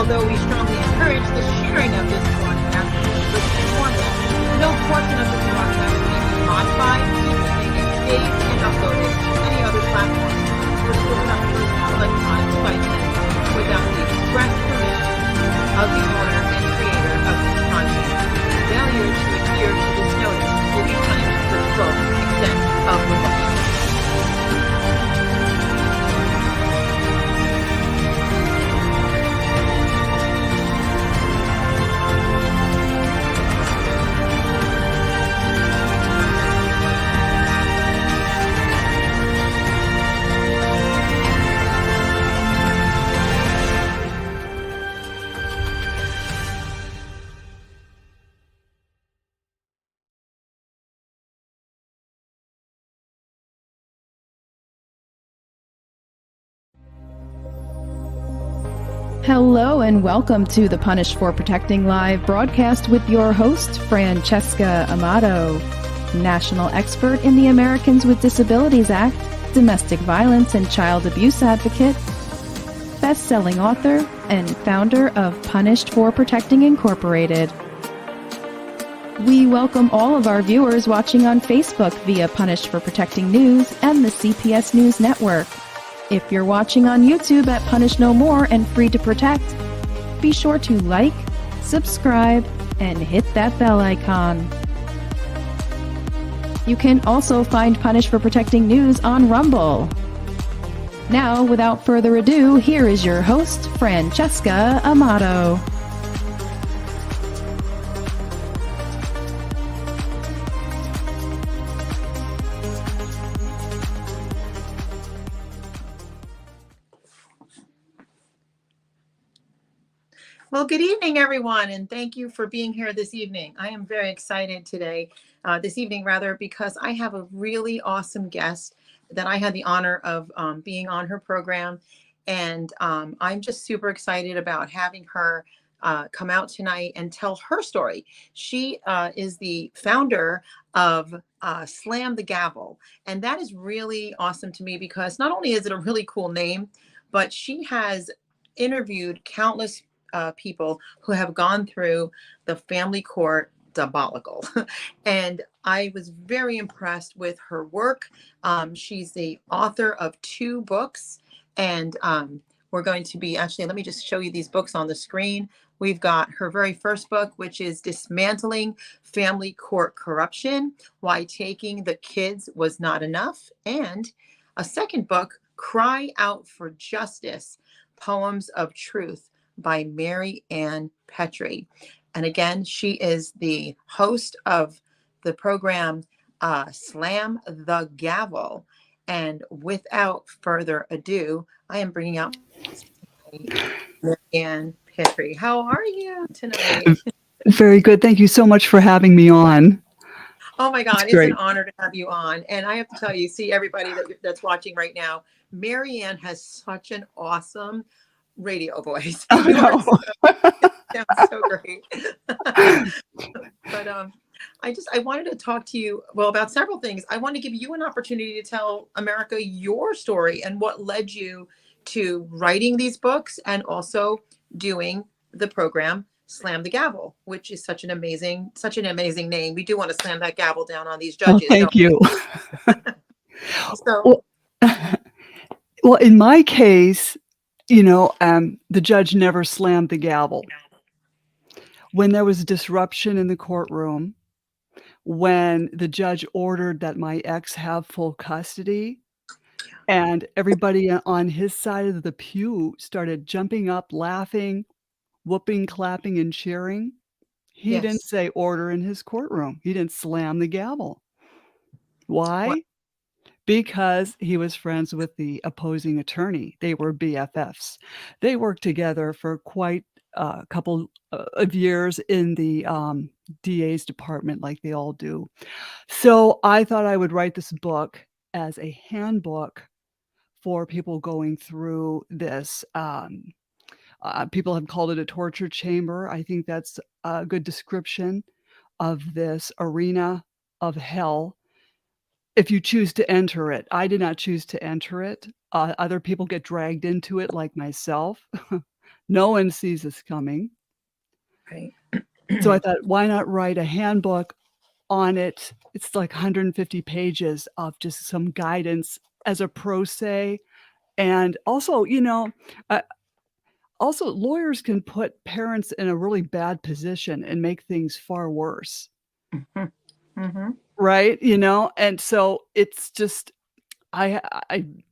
Although we strongly encourage the sharing of this broadcast with informative, no portion of this broadcast may be modified, duplicated, saved, and uploaded to any other platform or stored on personal electronic devices without the express permission of the owner and creator of this content. Failure to adhere to this notice will be punished to the full extent of the law. Hello and welcome to the Punished for Protecting Live broadcast with your host, Francesca Amato, national expert in the Americans with Disabilities Act, domestic violence and child abuse advocate, best-selling author, and founder of Punished for Protecting Incorporated. We welcome all of our viewers watching on Facebook via Punished for Protecting News and the CPS News Network. If you're watching on YouTube at Punish No More and Free to Protect, be sure to like, subscribe, and hit that bell icon. You can also find Punish for Protecting News on Rumble. Now, without further ado, here is your host, Francesca Amato. Well, good evening, everyone, and thank you for being here this evening. I am very excited this evening, because I have a really awesome guest that I had the honor of being on her program, and I'm just super excited about having her come out tonight and tell her story. She is the founder of Slam the Gavel, and that is really awesome to me because not only is it a really cool name, but she has interviewed countless people who have gone through the family court debacle. And I was very impressed with her work. She's the author of 2 books, and we're going to be let me just show you these books on the screen. We've got her very first book, which is Dismantling Family Court Corruption, Why Taking the Kids Was Not Enough, and a second book, Cry Out for Justice, Poems of Truth, by Maryann Petri. And again, she is the host of the program Slam the Gavel. And without further ado, I am bringing out Maryann Petri. How are you tonight? Very good. Thank you so much for having me on. Oh my God, it's an honor to have you on. And I have to tell you, see everybody that's watching right now, Maryann has such an awesome radio voice. Oh, no. It sounds so great. But I wanted to talk to you about several things. I want to give you an opportunity to tell America your story and what led you to writing these books and also doing the program Slam the Gavel, which is such an amazing name. We do want to slam that gavel down on these judges. Oh, thank you. So, well, in my case, the judge never slammed the gavel. When there was disruption in the courtroom, when the judge ordered that my ex have full custody, and everybody on his side of the pew started jumping up, laughing, whooping, clapping, and cheering, he didn't say order in his courtroom. He didn't slam the gavel. Why? What? Because he was friends with the opposing attorney. They were BFFs. They worked together for quite a couple of years in the DA's department, like they all do. So I thought I would write this book as a handbook for people going through this. People have called it a torture chamber. I think that's a good description of this arena of hell if you choose to enter it. I did not choose to enter it. Other people get dragged into it, like myself. No one sees this coming. Right. So I thought, why not write a handbook on it? It's like 150 pages of just some guidance as a pro se. And also, also lawyers can put parents in a really bad position and make things far worse. Mm-hmm. Right? And so it's just, I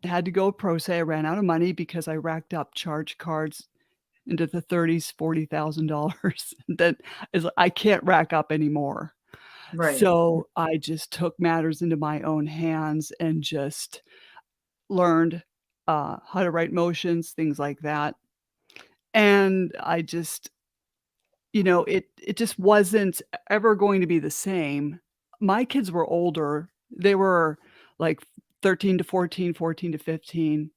had to go pro se. I ran out of money because I racked up charge cards into the 30s, $40,000 that is I can't rack up anymore. Right. So I just took matters into my own hands and just learned how to write motions, things like that. And I just, it just wasn't ever going to be the same. My kids were older. They were like 13 to 14, 14 to 15.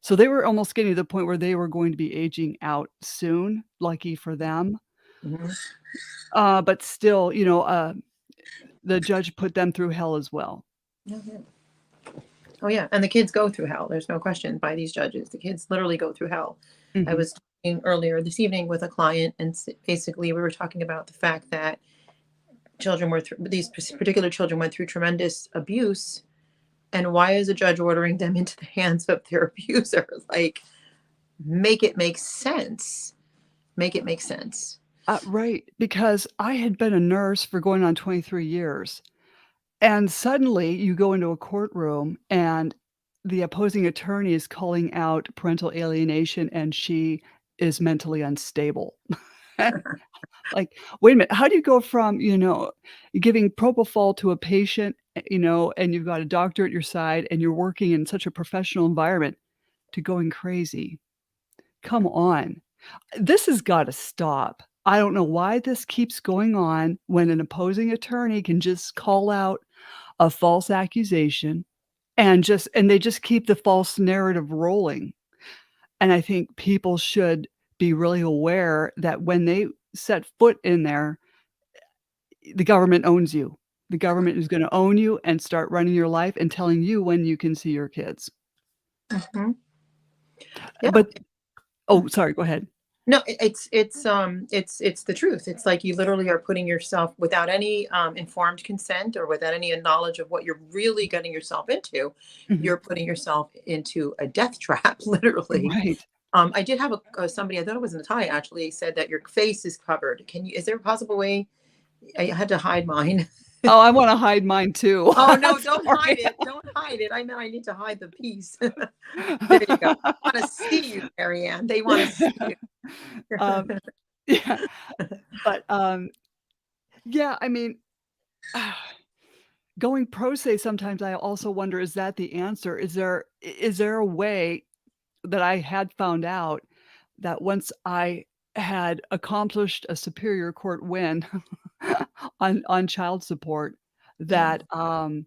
So they were almost getting to the point where they were going to be aging out soon, lucky for them. Mm-hmm. But still, the judge put them through hell as well. Yeah. Oh yeah, and the kids go through hell. There's no question by these judges. The kids literally go through hell. I Mhm. was talking earlier this evening with a client, and basically we were talking about the fact that these particular children went through tremendous abuse, and why is a judge ordering them into the hands of their abuser? Like, make it make sense. Make it make sense. Right, because I had been a nurse for going on 23 years, and suddenly you go into a courtroom and the opposing attorney is calling out parental alienation and she is mentally unstable. Like, wait a minute, how do you go from, giving propofol to a patient, and you've got a doctor at your side and you're working in such a professional environment to going crazy? Come on. This has gotta stop. I don't know why this keeps going on when an opposing attorney can just call out a false accusation and they just keep the false narrative rolling. And I think people should be really aware that when they set foot in there, the government owns you. The government is gonna own you and start running your life and telling you when you can see your kids. Mm-hmm. Yeah. But oh, sorry, go ahead. No, it's the truth. It's like you literally are putting yourself without any informed consent or without any knowledge of what you're really getting yourself into. Mhm. You're putting yourself into a death trap, literally. Right. I did have somebody, I thought it was Natalia, actually said that your face is covered. Is there a possible way? I had to hide mine. Oh, I wanna hide mine too. Oh no, don't hide Sorry. it. Don't hide it. I meant I need to hide the piece. There you go. I want to see you, Maryann. They want to see you. Um, yeah, but, yeah, I mean, going pro se, sometimes I also wonder, is that the answer? Is there a way that I had found out that once I had accomplished a superior court win on child support, Yeah. that,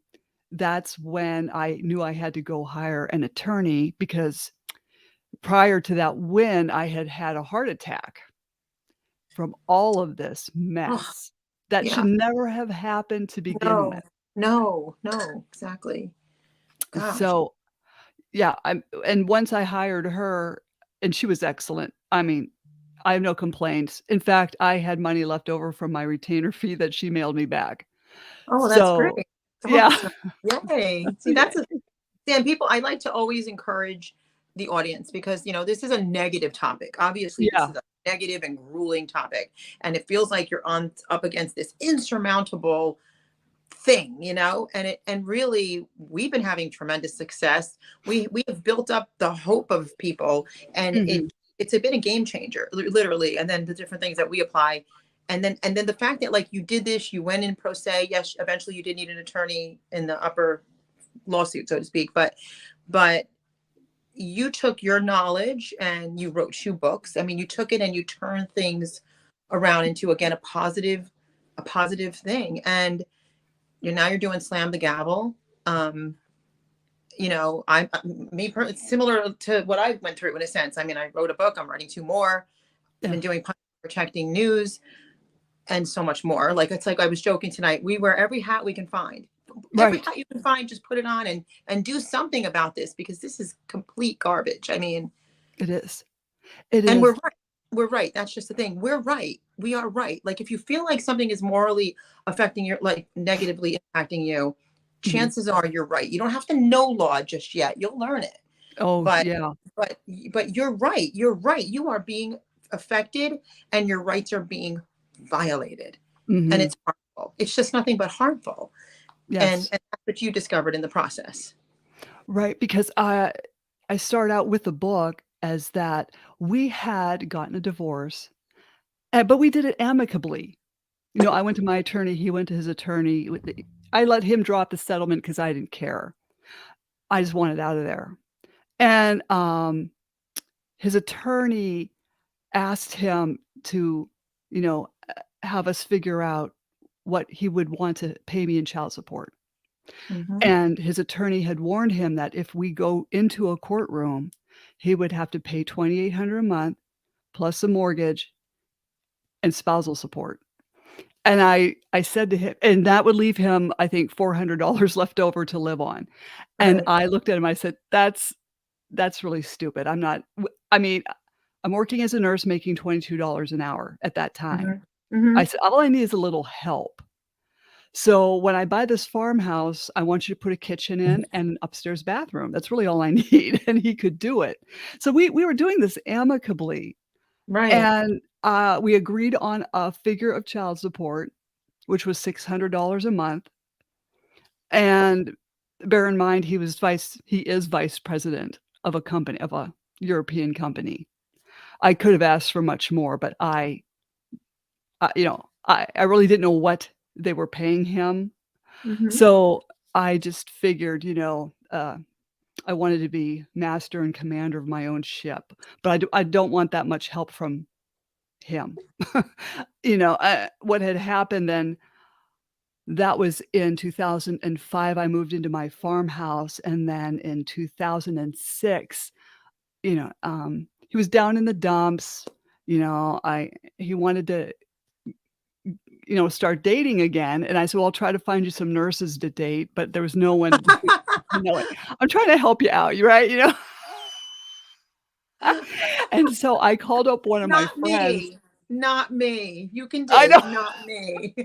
that's when I knew I had to go hire an attorney because prior to that win, I had had a heart attack from all of this Oh, mess that should yeah. never have happened to begin No, with. no, exactly. Gosh. So, yeah, and once I hired her and she was excellent. I mean, I have no complaints. In fact, I had money left over from my retainer fee that she mailed me back. Oh, that's great. So, yeah. Awesome. Yay. See, Yeah. Dan, people, I like to always encourage the audience because, this is a negative topic. Obviously, this Yeah. is a negative and grueling topic. And it feels like you're up against this insurmountable thing, and really we've been having tremendous success. We have built up the hope of people, and Mhm. it's been a game changer, literally. And then the different things that we apply, and then the fact that, like, you did this, you went in pro se. Yes, eventually you did need an attorney in the upper lawsuit, so to speak, but you took your knowledge and you wrote 2 books. I mean, you took it and you turned things around into, again, a positive thing. And you're doing Slam the Gavel. It's similar to what I went through in a sense. I mean, I wrote a book, I'm writing 2 more. I've Yeah. been doing protecting news and so much more. Like, it's like I was joking tonight, we wear every hat we can find. Every Right. hat you can find, just put it on and do something about this, because this is complete garbage. I mean, It is. It and is. we're right. we're right. That's just the thing. We're right. We are right. Like if you feel like something is morally affecting your, like negatively impacting you, Mhm. chances are you're right. You don't have to know law just yet. You'll learn it. Oh, But yeah. but you're right. You're right. You are being affected and your rights are being violated. And Mhm. it's harmful. It's just nothing but harmful. Yes. And that's what you discovered in the process. Right, because I start out with the book as that we had gotten a divorce, but we did it amicably. I went to my attorney, he went to his attorney. I let him drop the settlement because I didn't care. I just wanted out of there. And, his attorney asked him to, have us figure out what he would want to pay me in child support. Hmm. And his attorney had warned him that if we go into a courtroom, he would have to pay $2,800 a month plus a mortgage and spousal support. And I said to him, and that would leave him, I think, $400 left over to live on. And Right. I looked at him, I said, "That's really stupid. I'm not I mean, I'm working as a nurse making $22 an hour at that time." Hmm. Hmm. I said, "All I need is a little help. So when I buy this farmhouse, I want you to put a kitchen in and an upstairs bathroom. That's really all I need." And he could do it. So we were doing this amicably, Right. and, we agreed on a figure of child support, which was $600 a month, and bear in mind, he is vice president of a company of a European company. I could have asked for much more, but I really didn't know what they were paying him. Hmm. So, I just figured, I wanted to be master and commander of my own ship, but I don't want that much help from him. What had happened then, that was in 2005, I moved into my farmhouse, and then in 2006, he was down in the dumps, I he wanted to start dating again, and I said, "Well, I'll try to find you some nurses to date," but there was no one like, "I'm trying to help you out, you right?" And so I called up one of my Not friends. me. Not me. You can I know. date, not me.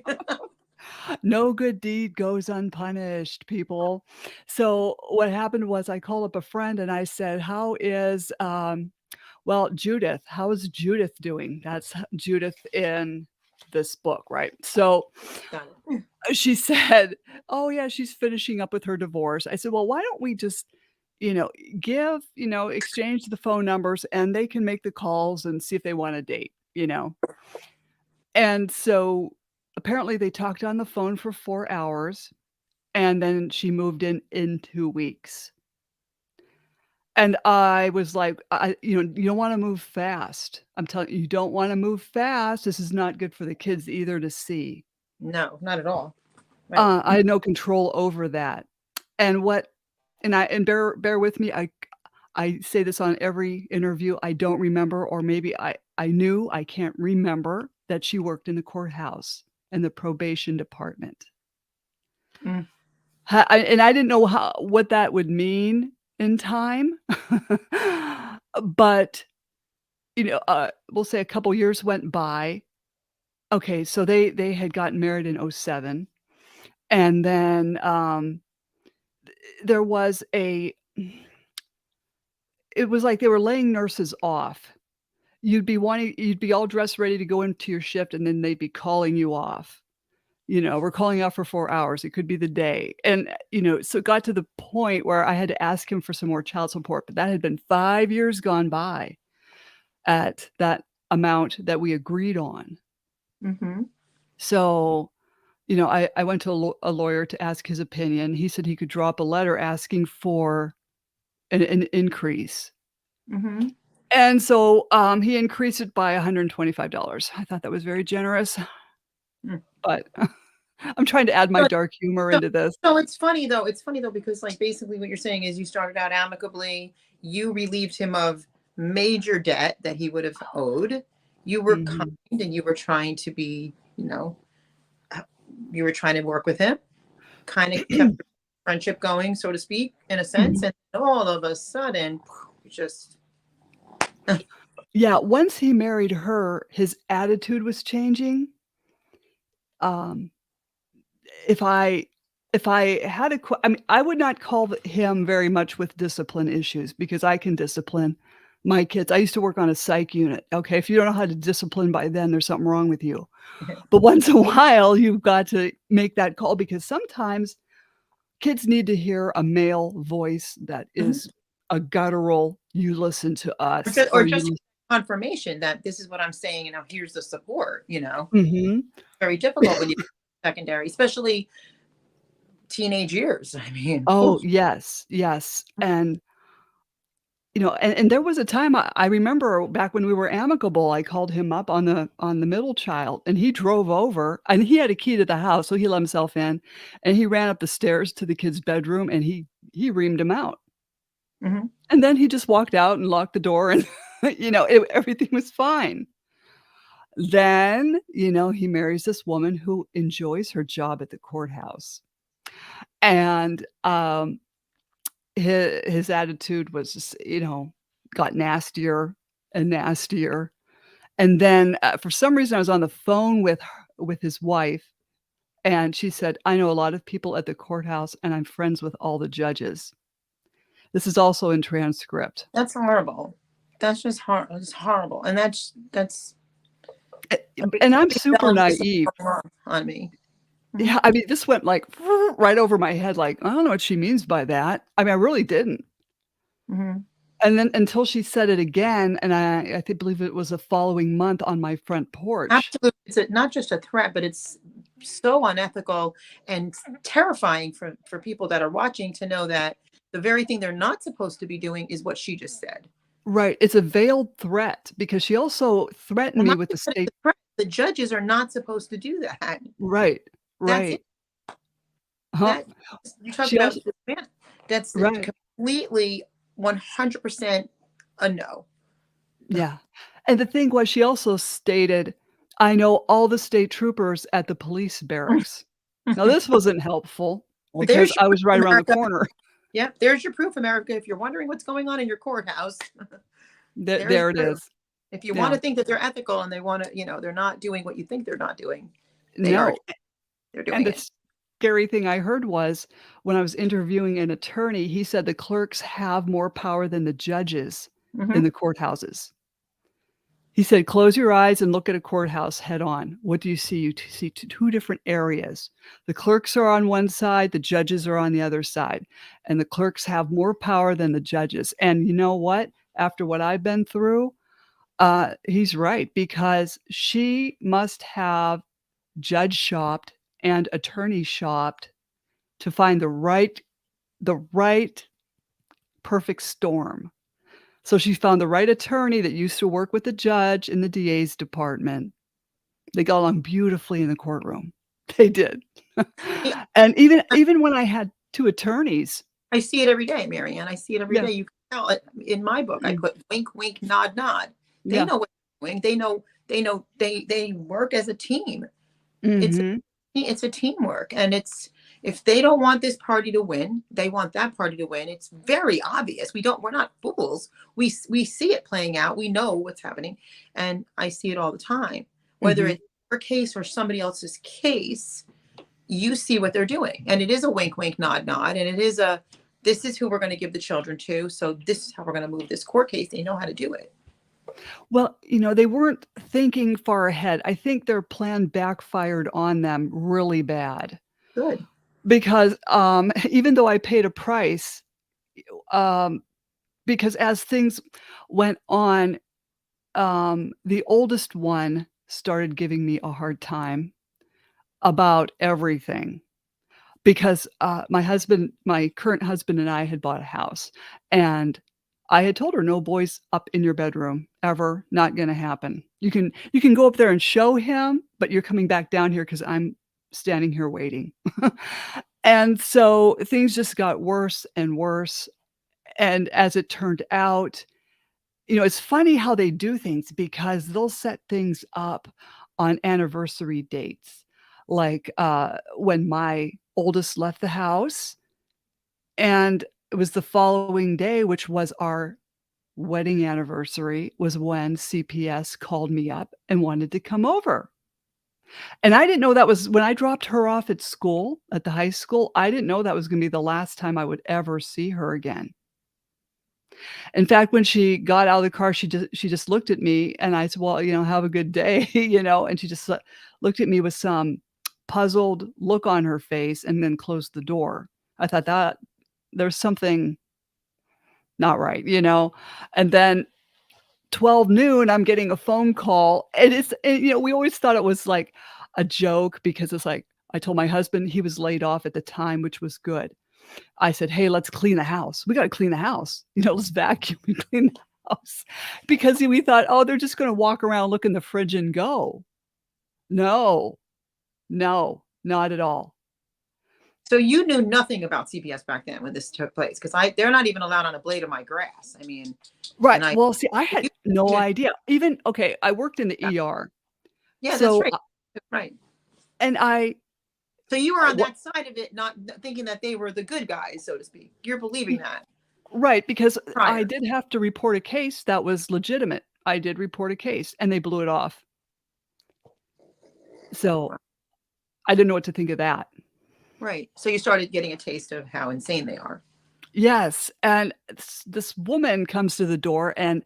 No good deed goes unpunished, people. So what happened was I called up a friend and I said, "How is, Judith, how is Judith doing?" That's Judith in this book, right? So Got it. she said, "Oh, yeah, she's finishing up with her divorce." I said, "Well, why don't we just, you know, exchange the phone numbers and they can make the calls and see if they wanna date?" And so apparently they talked on the phone for 4 hours, and then she moved in 2 weeks. And I was like, you don't wanna move fast. I'm telling you, you don't wanna move fast. This is not good for the kids either to see. No, not at all. Right. I had no control over that. And what and bear with me, I say this on every interview, I don't remember, or maybe I knew, I can't remember that she worked in the courthouse in the probation department. Mm. And I didn't know what that would mean in time. But, we'll say a couple years went by. Okay, so they had gotten married in '07, and then, there was it was like they were laying nurses off. You'd be all dressed ready to go into your shift, and then they'd be calling you off. "We're calling you off for 4 hours." It could be the day. And, so it got to the point where I had to ask him for some more child support, but that had been 5 years gone by at that amount that we agreed on. Mhm. So, I went to a lawyer to ask his opinion. He said he could drop a letter asking for an increase. Mhm. And so, he increased it by $125. I thought that was very generous, Mm. but I'm trying to add my So dark humor so into this. so it's funny though. It's funny though because like basically what you're saying is you started out amicably. You relieved him of major debt that he would have owed. You were kind Mhm. and you were trying to be, uh, you were trying to work with him. Kind of kept the friendship going, so to speak, in a sense. Mhm. And all of a sudden, just Yeah, once he married her, his attitude was changing. Um, if I if I had a I mean, I would not call him very much with discipline issues because I can discipline my kids. I used to work on a psych unit. Okay, if you don't know how to discipline by then, there's something wrong with you. But once in a while, you've got to make that call because sometimes kids need to hear a male voice that Mhm. is a guttural, "You listen to Or us," just, or or "You just lis." confirmation that this is what I'm saying, and now here's the support. Mhm. Very difficult when you secondary, especially teenage years. I mean, Oh, whew. yes, yes, and, and there was a time I remember back when we were amicable, I called him up on the middle child, and he drove over, and he had a key to the house, so he let himself in, and he ran up the stairs to the kid's bedroom, and he reamed him out. Mhm. And then he just walked out and locked the door and, everything was fine. Then, he marries this woman who enjoys her job at the courthouse. And, his attitude was just, got nastier and nastier. And then, for some reason, I was on the phone with his wife, and she said, "I know a lot of people at the courthouse, and I'm friends with all the judges." This is also in transcript. That's horrible. That's just it's horrible, and that's A a big, and I'm big super element naive. going on me. Yeah, Mhm. I mean, this went, like, right over my head, like, I don't know what she means by that. I mean, I really didn't. Mhm. And then until she said it again, and believe it was the following month on my front porch. Absolutely, it's not just a threat, but it's so unethical and terrifying for people that are watching to know that the very thing they're not supposed to be doing is what she just said. Right, it's a veiled threat because she also threatened Well, me not with the just that it's state. a threat, the judges are not supposed to do that. Right, That's right. it. Huh. That you talk She about also. this man. That's Right, completely 100% a no. yeah. And the thing was she also stated, "I know all the state troopers at the police barracks." Now this wasn't helpful Well, because there's your I proof, was right around the America. corner. Yep, there's your proof, America. If you're wondering what's going on in your courthouse, there's There it proof. is. If you want Yeah. to think that they're ethical and they want to, they're not doing what you think they're not doing, they are. No. They're And doing the it. scary thing I heard was when I was interviewing an attorney, he said the clerks have more power than the judges in Hmm. the courthouses. He said, "Close your eyes and look at a courthouse head on. What do you see? You see two different areas. The clerks are on one side, the judges are on the other side, and the clerks have more power than the judges." And you know what? After what I've been through, he's right because she must have judge shopped and attorney shopped to find the right perfect storm. So she found the right attorney that used to work with the judge in the DA's department. They got along beautifully in the courtroom. They did. I And even when I had 2 attorneys. I see it every day, Marianne. I see it every Yeah, day. You can tell it in my book. I mm, put wink, wink, nod, nod. They yeah, know what they're doing. They know. They know. They work as a team. It's mhm, it's a teamwork, and it's if they don't want this party to win, they want that party to win. It's very obvious. We're not fools. We see it playing out. We know what's happening, and I see it all the time. Whether mhm. it's your case or somebody else's case, you see what they're doing, and it is a wink, wink, nod, nod, and it is a this is who we're going to give the children to. So this is how we're going to move this court case. They know how to do it. Well, they weren't thinking far ahead. I think their plan backfired on them really bad Good. because, even though I paid a price, um, because as things went on, the oldest one started giving me a hard time about everything because, my current husband and I had bought a house, and I had told her, "No boys up in your bedroom, ever, not gonna happen. You can go up there and show him, but you're coming back down here because 'cause I'm standing here waiting." And so things just got worse and worse, and as it turned out, it's funny how they do things because they'll set things up on anniversary dates. Like, when my oldest left the house, and it was the following day, which was our wedding anniversary was when CPS called me up and wanted to come over. And I didn't know that was when I dropped her off at school, at the high school, I didn't know that was gonna be the last time I would ever see her again. In fact, when she got out of the car, she just looked at me and I said, "Well, have a good day," and she just looked at me with some puzzled look on her face and then closed the door. I thought that there's something not right. And then 12 noon, I'm getting a phone call, and we always thought it was like a joke because it's like I told my husband he was laid off at the time, which was good. I said, "Hey, let's clean the house. We gotta clean the house. Let's vacuum and clean the house." Because we thought, "Oh, they're just gonna walk around, look in the fridge and go." No, no, not at all. So you knew nothing about CPS back then when this took place, because they're not even allowed on a blade of my grass. I mean, Right. and I Well, see, I had you, no you idea. Even okay, I worked in the yeah, ER. yeah, that's So, right, right. and So you were on what that side of it, not thinking that they were the good guys, so to speak. You're believing that right, because I prior. did have to report a case that was legitimate. I did report a case, and they blew it off. So, I didn't know what to think of that. Right. So you started getting a taste of how insane they are. Yes, and this woman comes to the door, and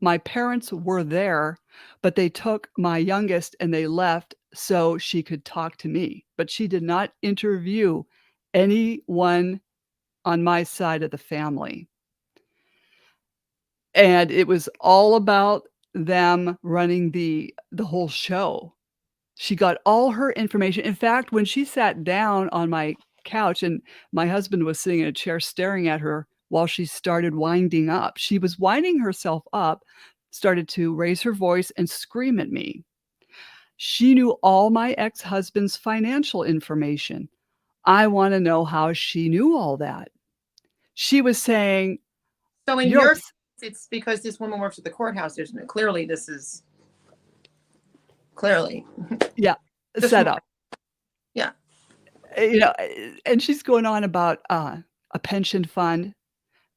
my parents were there, but they took my youngest and they left so she could talk to me, but she did not interview anyone on my side of the family. And it was all about them running the whole show. She got all her information. In fact, when she sat down on my couch and my husband was sitting in a chair staring at her while she started winding up, she was winding herself up, started to raise her voice and scream at me. She knew all my ex-husband's financial information. I wanna know how she knew all that. She was saying, So in "You're your case, ups." it's because this woman works at the courthouse. Clearly this is clearly Yeah, just set up. yeah. And she's going on about, a pension fund,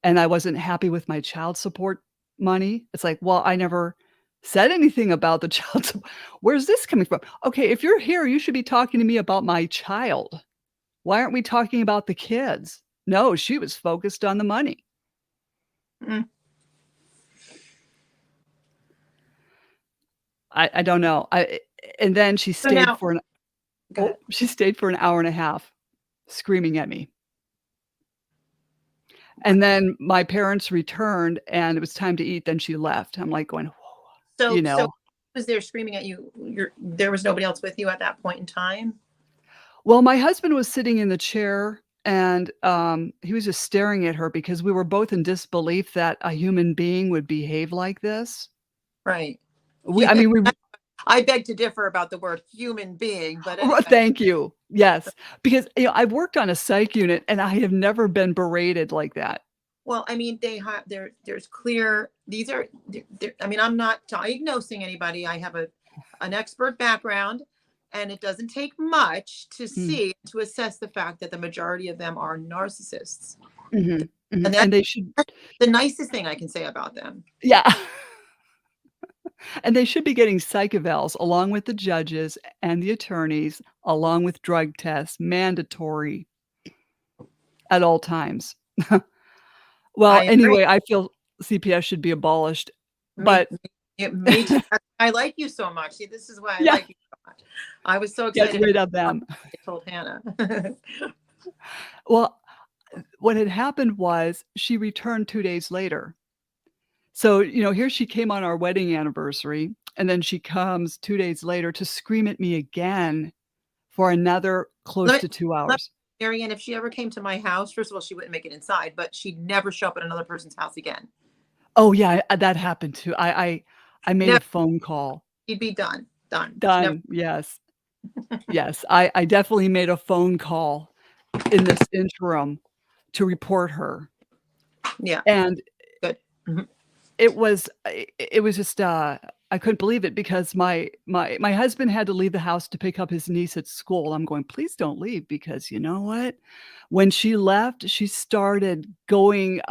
and I wasn't happy with my child support money. It's like, "Well, I never said anything about the child sup where's this coming from? Okay, if you're here, you should be talking to me about my child. Why aren't we talking about the kids?" No, she was focused on the money. Mm. I don't know. And then she So stayed now, for an go ahead. she stayed for an hour and a half screaming at me. And then my parents returned, and it was time to eat, then she left. I'm like going, you So know? was there screaming at you? There was nobody else with you at that point in time? Well, my husband was sitting in the chair, and, he was just staring at her because we were both in disbelief that a human being would behave like this. Right. I mean, we I beg to differ about the word human being, but Oh, anyway. thank you. Yes, because, I've worked on a psych unit, and I have never been berated like that. Well, I mean, they have there's clear, these are I mean, I'm not diagnosing anybody. I have an expert background, and it doesn't take much to Mm, see, to assess the fact that the majority of them are narcissists. mhm, mhm, And and they should. that's the nicest thing I can say about them. Yeah, and they should be getting psych evals along with the judges and the attorneys, along with drug tests, mandatory at all times. Well, I agree. anyway, I feel CPS should be abolished, Me, but me too. I like you so much. See, this is why I yeah, like you so much. I was so get excited rid of about them. I told Hannah. Well, what had happened was she returned 2 days later. So, here she came on our wedding anniversary, and then she comes 2 days later to scream at me again for another close let to me, 2 let hours. Marianne, if she ever came to my house, first of all, she wouldn't make it inside, but she'd never show up at another person's house again. Oh, yeah, that happened too. I made a Never. phone call. She'd be done. Done. She never. Done, yes. Yes, I definitely made a phone call in this interim to report her, Yeah. and Good. Mhm. it was just, I couldn't believe it because my husband had to leave the house to pick up his niece at school. I'm going, "Please don't leave," because you know what? When she left, she started going,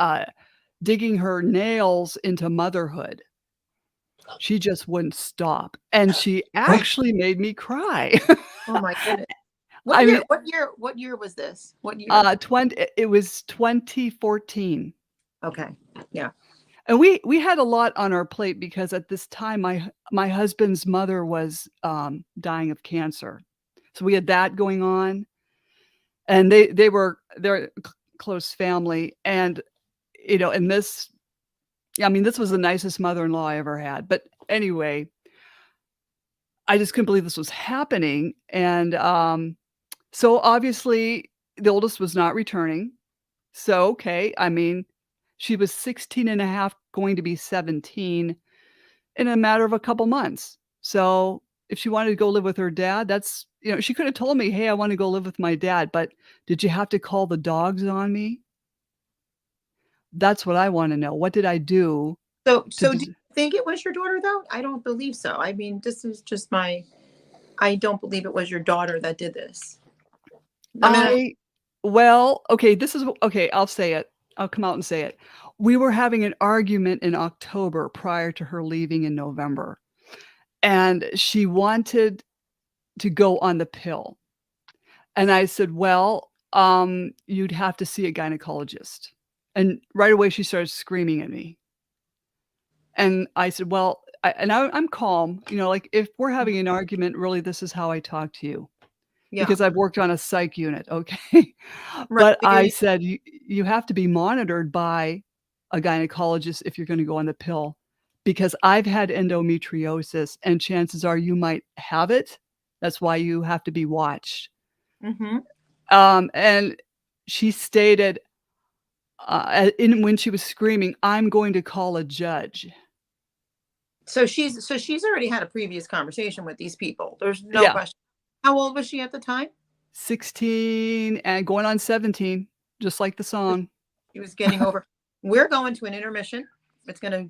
digging her nails into motherhood. She just wouldn't stop, and she actually made me cry. Oh my goodness. I mean, What year was this? What year? It was 2014. Okay. Yeah. And we had a lot on our plate because at this time my husband's mother was dying of cancer. So we had that going on, and they're close family, and and this was the nicest mother-in-law I ever had. But anyway, I just couldn't believe this was happening, and so obviously the oldest was not returning. So okay, she was 16 and a half, going to be 17 in a matter of a couple months. So if she wanted to go live with her dad, that's, she could have told me, "Hey, I want to go live with my dad," but did you have to call the dogs on me? That's what I want to know. What did I do? So do you think it was your daughter though? I don't believe so. I mean, this is just I don't believe it was your daughter that did this. Well, okay, I'll say it. I'll come out and say it. We were having an argument in October prior to her leaving in November, and she wanted to go on the pill. And I said, "Well, you'd have to see a gynecologist." And right away she started screaming at me. And I said, "Well," I'm calm, like if we're having an argument, really this is how I talk to you. Yeah. Because I've worked on a psych unit, okay? Right. But I said, you have to be monitored by a gynecologist if you're gonna go on the pill, because I've had endometriosis, and chances are you might have it. That's why you have to be watched." Mm-hmm. And she stated, when she was screaming, "I'm going to call a judge." So she's already had a previous conversation with these people. There's no Yeah. question. How old was she at the time? 16 and going on 17, just like the song. She was getting over. We're going to an intermission. It's gonna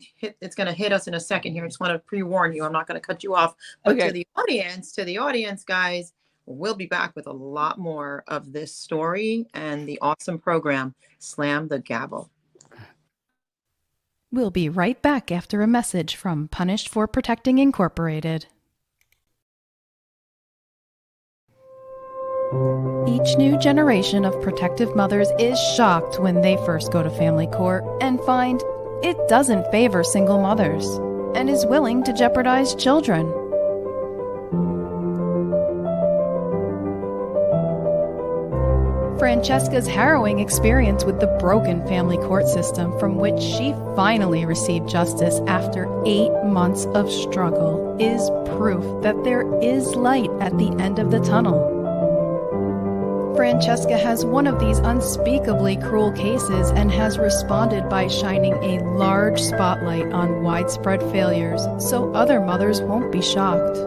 hit us in a second here. I just want to pre-warn you. I'm not gonna cut you off. But Okay. to the audience, guys, we'll be back with a lot more of this story and the awesome program, Slam the Gavel. We'll be right back after a message from Punished for Protecting Incorporated. Each new generation of protective mothers is shocked when they first go to family court and find it doesn't favor single mothers and is willing to jeopardize children. Francesca's harrowing experience with the broken family court system, from which she finally received justice after 8 months of struggle, is proof that there is light at the end of the tunnel. Francesca has one of these unspeakably cruel cases and has responded by shining a large spotlight on widespread failures so other mothers won't be shocked.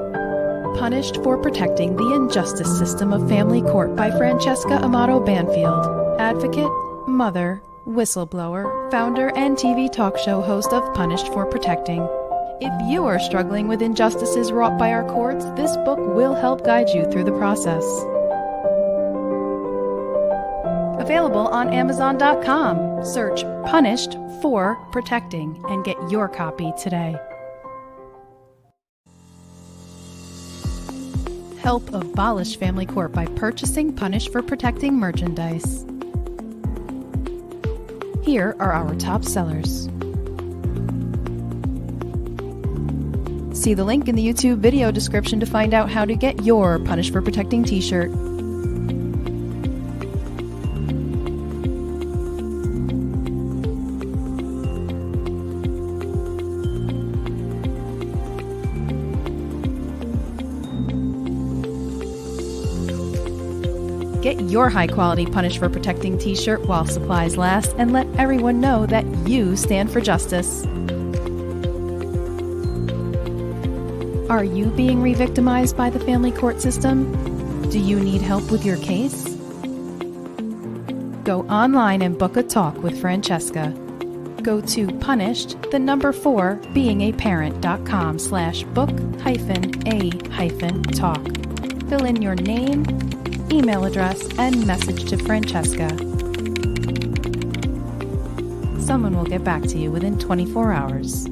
Punished for Protecting the Injustice System of Family Court by Francesca Amato Banfield, advocate, mother, whistleblower, founder, and TV talk show host of Punished for Protecting. If you are struggling with injustices wrought by our courts, this book will help guide you through the process. Available on Amazon.com. Search Punished for Protecting and get your copy today. Help abolish family court by purchasing Punished for Protecting merchandise. Here are our top sellers. See the link in the YouTube video description to find out how to get your Punished for Protecting t-shirt. Get your high-quality Punished for Protecting t-shirt while supplies last, and let everyone know that you stand for justice. Are you being re-victimized by the family court system? Do you need help with your case? Go online and book a talk with Francesca. Go to punished4beingAparent.com/book-a-talk. Fill in your name, email address, and message to Francesca. Someone will get back to you within 24 hours.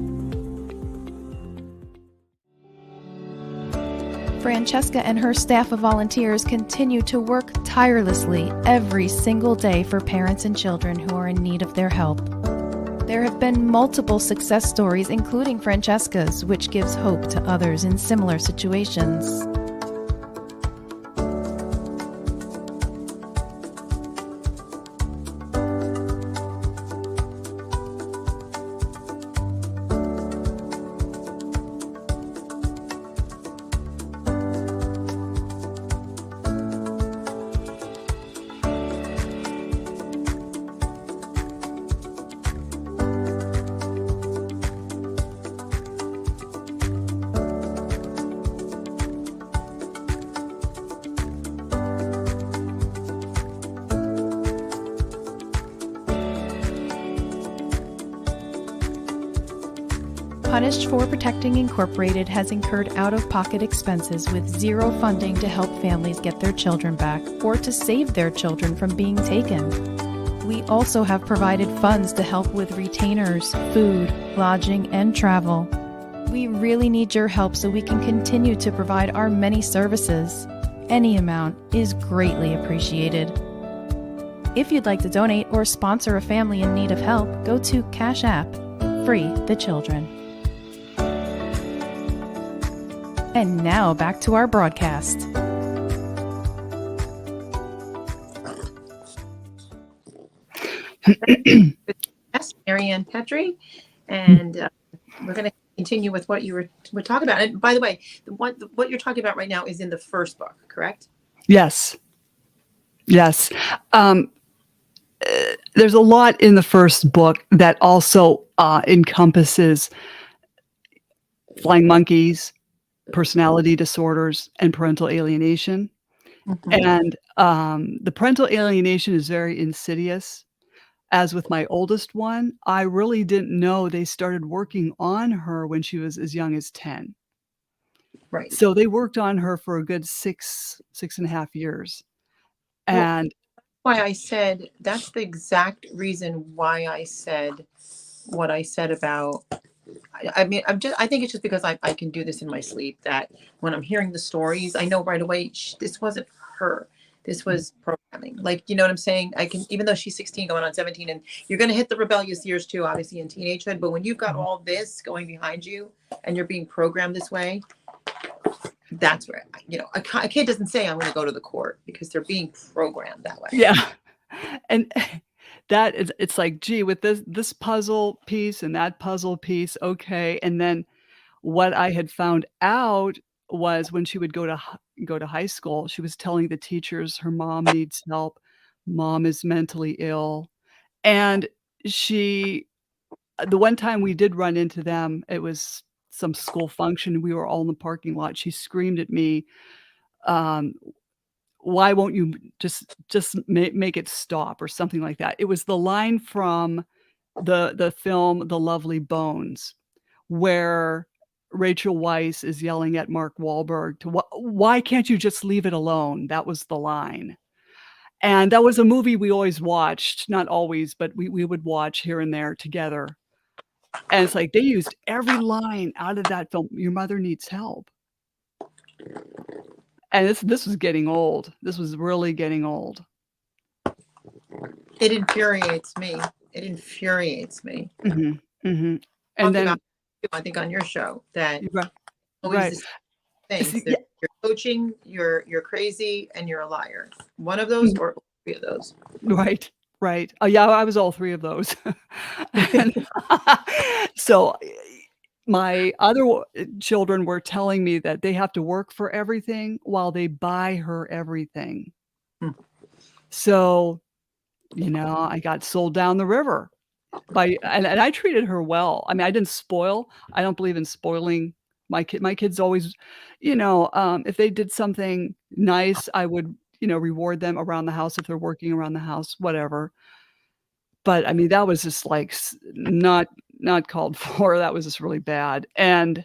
Francesca and her staff of volunteers continue to work tirelessly every single day for parents and children who are in need of their help. There have been multiple success stories, including Francesca's, which gives hope to others in similar situations. Punished for Protecting Incorporated has incurred out-of-pocket expenses with zero funding to help families get their children back or to save their children from being taken. We also have provided funds to help with retainers, food, lodging, and travel. We really need your help so we can continue to provide our many services. Any amount is greatly appreciated. If you'd like to donate or sponsor a family in need of help, go to Cash App, Free the Children. And now back to our broadcast. Yes, Maryann Petri, and we're going to continue with what you were talking about. And by the way, what you're talking about right now is in the first book, correct? Yes. Yes. There's a lot in the first book that also encompasses flying monkeys, personality disorders, and parental alienation. Mm-hmm. And the parental alienation is very insidious. As with my oldest one, I really didn't know they started working on her when she was as young as 10. Right. So they worked on her for a good 6.5 years. And why I said, that's the exact reason why I said what I said about, I mean, I think it's just because I can do this in my sleep, that when I'm hearing the stories, I know right away, this wasn't her. This was programming. Like, you know what I'm saying? I can, even though she's 16 going on 17, and you're going to hit the rebellious years too, obviously in teenagehood. But when you've got all this going behind you and you're being programmed this way, that's where, you know, a kid doesn't say, I'm going to go to the court, because they're being programmed that way. yeah. And that is, it's like, gee, with this puzzle piece and that puzzle piece, okay. And then what I had found out was when she would go to high school, she was telling the teachers her mom needs help, mom is mentally ill. And the one time we did run into them, it was some school function, we were all in the parking lot. She screamed at me, why won't you just make it stop, or something like that. It was the line from the film The Lovely Bones, where Rachel Weisz is yelling at Mark Wahlberg to, why can't you just leave it alone? That was the line. And that was a movie we always watched, not always, but we would watch here and there together. And it's like they used every line out of that film. Your mother needs help. And this was getting old. This was really getting old. It infuriates me. It infuriates me. Mm-hmm. Mm-hmm. And then I think on your show that always right. Things. You're coaching, you're crazy, and you're a liar. One of those or all three of those. Right. Right. Oh, yeah, I was all three of those. So my other children were telling me that they have to work for everything while they buy her everything. So, you know, I got sold down the river and I treated her well. I mean, I didn't spoil. I don't believe in spoiling my kid. My kids always, you know, if they did something nice, I would, you know, reward them around the house if they're working around the house, whatever. But I mean, that was just like not called for. That was just really bad. And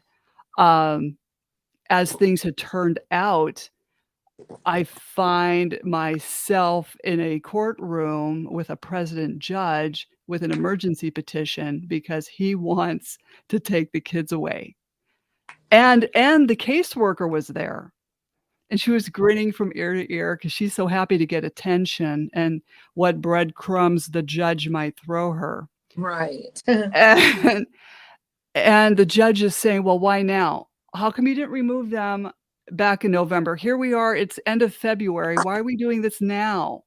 as things had turned out, I find myself in a courtroom with a president judge with an emergency petition because he wants to take the kids away. And the caseworker was there, and she was grinning from ear to ear because she's so happy to get attention and what breadcrumbs the judge might throw her. Right. And the judge is saying, "Well, why now? How come you didn't remove them back in November? Here we are, it's end of February. Why are we doing this now?"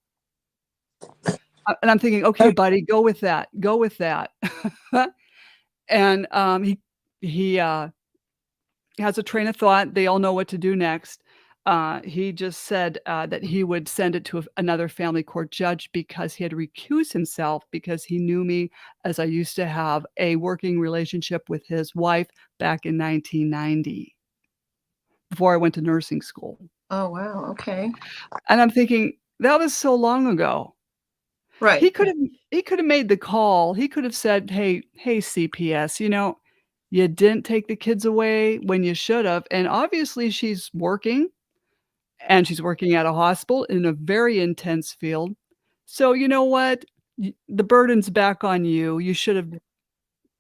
And I'm thinking, "Okay, buddy, go with that. Go with that." And, he has a train of thought. They all know what to do next. He just said, that he would send it to another family court judge because he had to recuse himself because he knew me as I used to have a working relationship with his wife back in 1990 before I went to nursing school. Oh, wow. Okay. And I'm thinking, that was so long ago. Right. He could have made the call. He could have said, "Hey, CPS, you didn't take the kids away when you should have." And obviously she's working, and she's working at a hospital in a very intense field. So you know what? The burden's back on you. You should have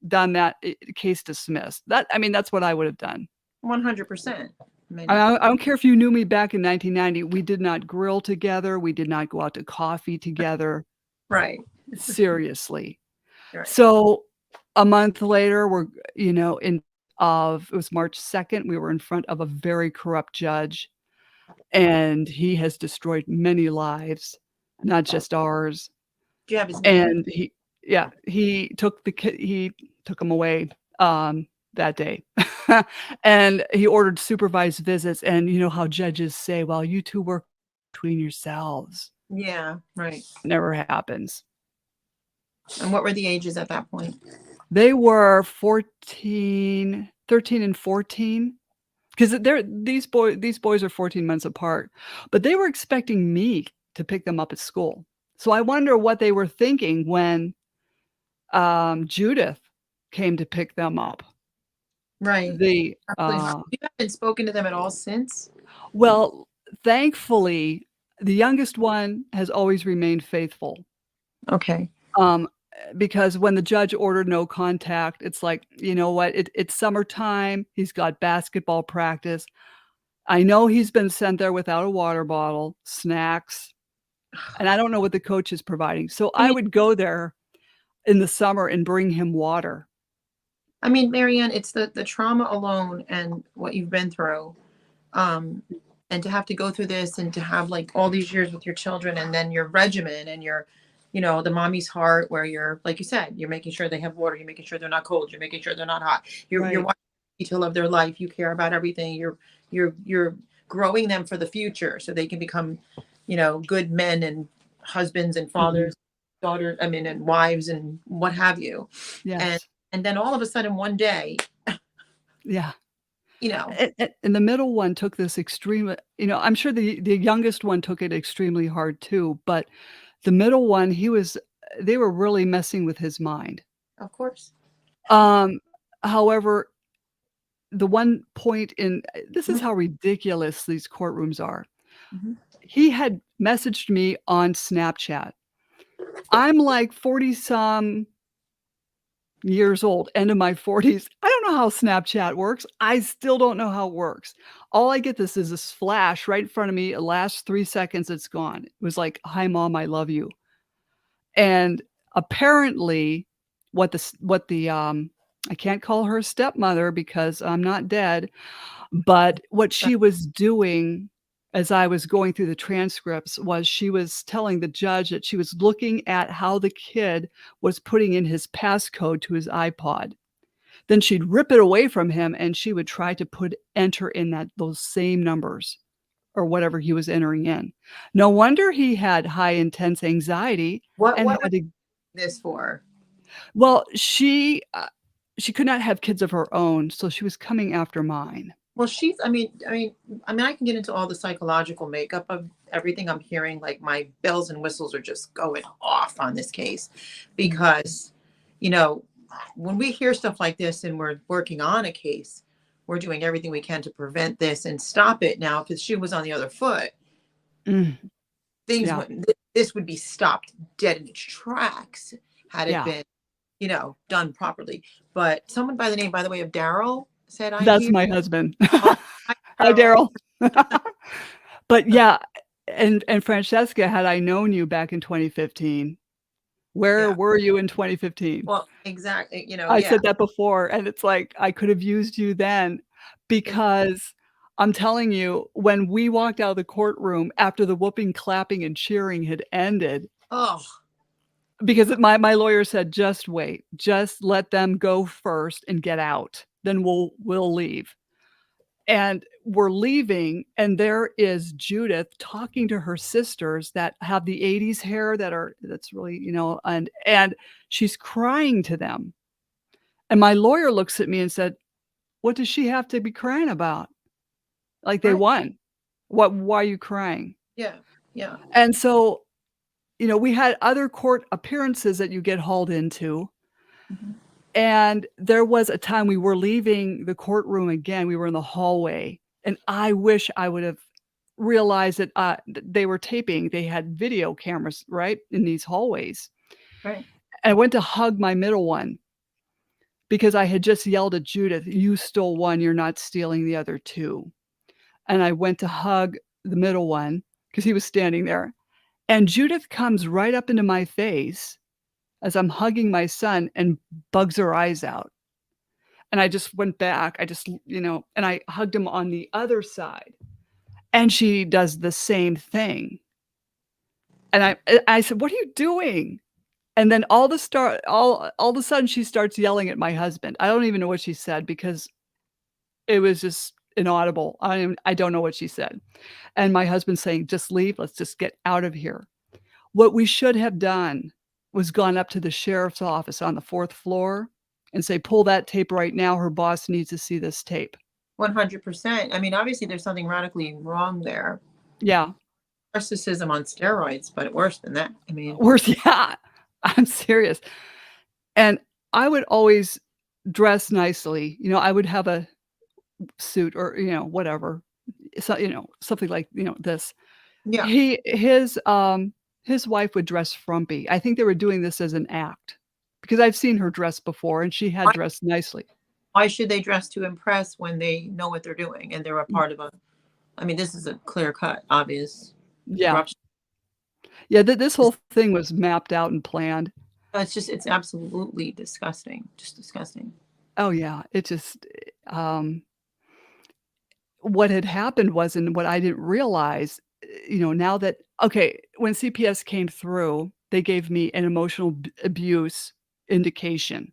done that. Case dismissed. That's what I would have done. 100%. I don't care if you knew me back in 1990. We did not grill together. We did not go out to coffee together. Right. Seriously. Right. So a month later, it was March 2nd, we were in front of a very corrupt judge, and he has destroyed many lives, not just ours. Do you have his name? And he took them away, that day. And he ordered supervised visits, and you know how judges say, "Well, you two work between yourselves." Yeah, right. Never happens. And what were the ages at that point? They were 13 and 14, because these boys are 14 months apart, but they were expecting me to pick them up at school. So I wonder what they were thinking when Judith came to pick them up. Right. You haven't spoken to them at all since? Well, thankfully, the youngest one has always remained faithful. Okay. Because when the judge ordered no contact, it's like, you know what? It's summertime. He's got basketball practice. I know he's been sent there without a water bottle, snacks, and I don't know what the coach is providing. So I would go there in the summer and bring him water. I mean, Maryann, it's the trauma alone and what you've been through. And to have to go through this and to have like all these years with your children, and then your regimen and your, the mommy's heart, where you're, like you said, you're making sure they have water, you're making sure they're not cold, you're making sure they're not hot. You're watching the detail of their life. You care about everything. You're growing them for the future so they can become, good men and husbands and fathers, daughters, and wives and what have you. Yes. And then all of a sudden one day, yeah. And the middle one took this extremely, I'm sure the youngest one took it extremely hard too, but the middle one, they were really messing with his mind. Of course. However, the one point this is how ridiculous these courtrooms are. Mm-hmm. He had messaged me on Snapchat. I'm like 40-some years old, end of my 40s. I don't know how Snapchat works. I still don't know how it works. All I get is this flash right in front of me. It lasts 3 seconds, it's gone. It was like, "Hi, Mom, I love you." And apparently what the I can't call her stepmother because I'm not dead, but what she was doing as I was going through the transcripts was she was telling the judge that she was looking at how the kid was putting in his passcode to his iPod. Then she'd rip it away from him and she would try to enter in those same numbers or whatever he was entering in. No wonder he had high intense anxiety. What was this for? Well, she could not have kids of her own, so she was coming after mine. Well, I mean, I can get into all the psychological makeup of everything I'm hearing. Like my bells and whistles are just going off on this case because, when we hear stuff like this and we're working on a case, we're doing everything we can to prevent this and stop it. Now, if the shoe was on the other foot, Mm, Things yeah. wouldn't, this would be stopped dead in its tracks had it Yeah. been, done properly. But someone by the name, by the way, of Daryl said, I That's hear, my husband. oh, hi, Hi, Daryl. Daryl. But yeah, and Francesca, had I known you back in 2015, where Yeah. were you in 2015? Well, exactly. I Yeah. said that before, and it's like, I could have used you then, because I'm telling you, when we walked out of the courtroom after the whooping, clapping, and cheering had ended, Oh, because my lawyer said, "Just wait. Just let them go first and get out. Then we'll leave." And we're leaving, and there is Judith talking to her sisters that have the '80s hair that's really, and she's crying to them. And my lawyer looks at me and said, "What does she have to be crying about? Like, they right. won. Why are you crying?" Yeah. Yeah. And so, we had other court appearances that you get hauled into, Mhm. and there was a time we were leaving the courtroom again, we were in the hallway, and I wish I would have realized that, they were taping, they had video cameras, right, in these hallways. Right. And I went to hug my middle one because I had just yelled at Judith, "You stole one, you're not stealing the other two." And I went to hug the middle one because he was standing there, and Judith comes right up into my face as I'm hugging my son and bugs her eyes out. And I just went back. I just, and I hugged him on the other side. And she does the same thing. And I said, "What are you doing?" And then all of a sudden she starts yelling at my husband. I don't even know what she said because it was just inaudible. I don't know what she said. And my husband saying, "Just leave. Let's just get out of here." What we should have done was gone up to the sheriff's office on the 4th floor and say, "Pull that tape right now. Her boss needs to see this tape." 100%. I mean, obviously there's something radically wrong there. Yeah. Narcissism on steroids, but worse than that. I mean, Worse, yeah. I'm serious. And I would always dress nicely. I would have a suit or, whatever. So, something like, this. yeah. His wife would dress frumpy. I think they were doing this as an act because I've seen her dress before and she had Why, dressed nicely. why should they dress to impress when they know what they're doing and they're a Mm, part of I mean, this is a clear cut, obvious yeah. corruption. Yeah, this whole thing was mapped out and planned. It's absolutely disgusting. Just disgusting. Oh, yeah. It just, what had happened was, and what I didn't realize, now that okay, when CPS came through, they gave me an emotional abuse indication.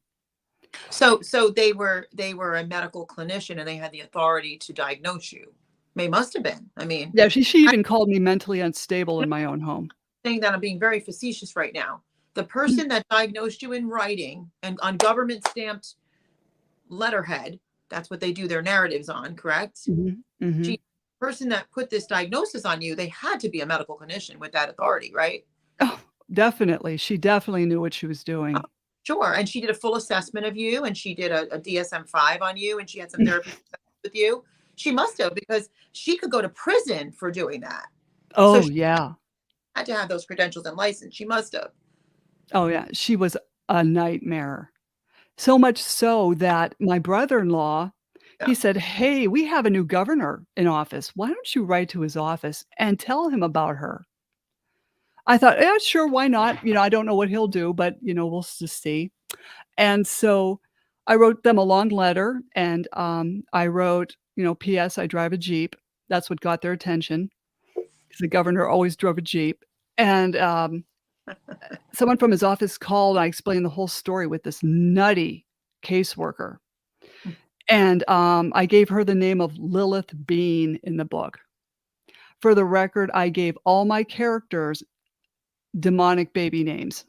So they were a medical clinician and they had the authority to diagnose you. They must have been. I mean, Yeah, she I'm even called me mentally unstable in my own home. saying that I'm being very facetious right now. The Mm, person that diagnosed you in writing and on government stamped letterhead, that's what they do their narratives on, correct? mhm, mhm. She person that put this diagnosis on you, they had to be a medical clinician with that authority, right? Oh, definitely. She definitely knew what she was doing. Sure. And she did a full assessment of you and she did a DSM-5 on you and she had some therapy with you. She must have because she could go to prison for doing that. So Oh, she yeah. had to have those credentials and license. She must have. Oh, yeah. She was a nightmare. So much so that my brother-in-law, Yeah. he said, "Hey, we have a new governor in office. Why don't you write to his office and tell him about her?" I thought, "Yeah, sure, why not?" I don't know what he'll do, but, we'll just see. And so I wrote them a long letter and, I wrote, "P.S. I drive a Jeep." That's what got their attention because the governor always drove a Jeep. And, someone from his office called, and I explained the whole story with this nutty caseworker. And, I gave her the name of Lilith Bean in the book. For the record, I gave all my characters demonic baby names.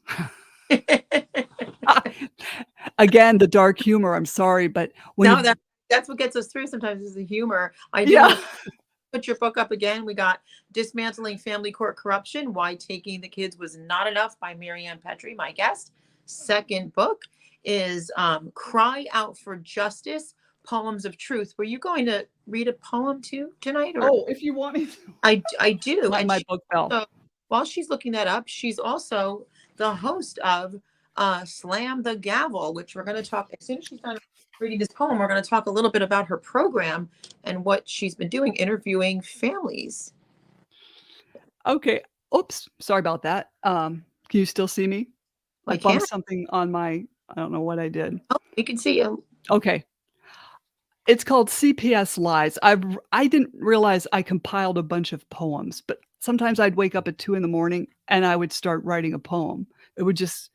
Again, the dark humor, I'm sorry, but when No, you that's what gets us through sometimes is the humor. I do yeah. want to put your book up again. We got Dismantling Family Court Corruption, Why Taking the Kids Was Not Enough by Maryann Petri, my guest. Second book is Cry Out for Justice, Poems of Truth. Were you going to read a poem too tonight? Or Oh, if you want me to. I do. And My book fell. so while she's looking that up, she's also the host of Slam the Gavel, which we're going to talk as soon as she's done reading this poem. We're going to talk a little bit about her program and what she's been doing, interviewing families. Okay. Oops. Sorry about that. Can you still see me? I bumped something on my, I don't know what I did. Oh, we can see you. Okay. It's called CPS Lies. I didn't realize I compiled a bunch of poems, but sometimes I'd wake up at 2 in the morning and I would start writing a poem. It would just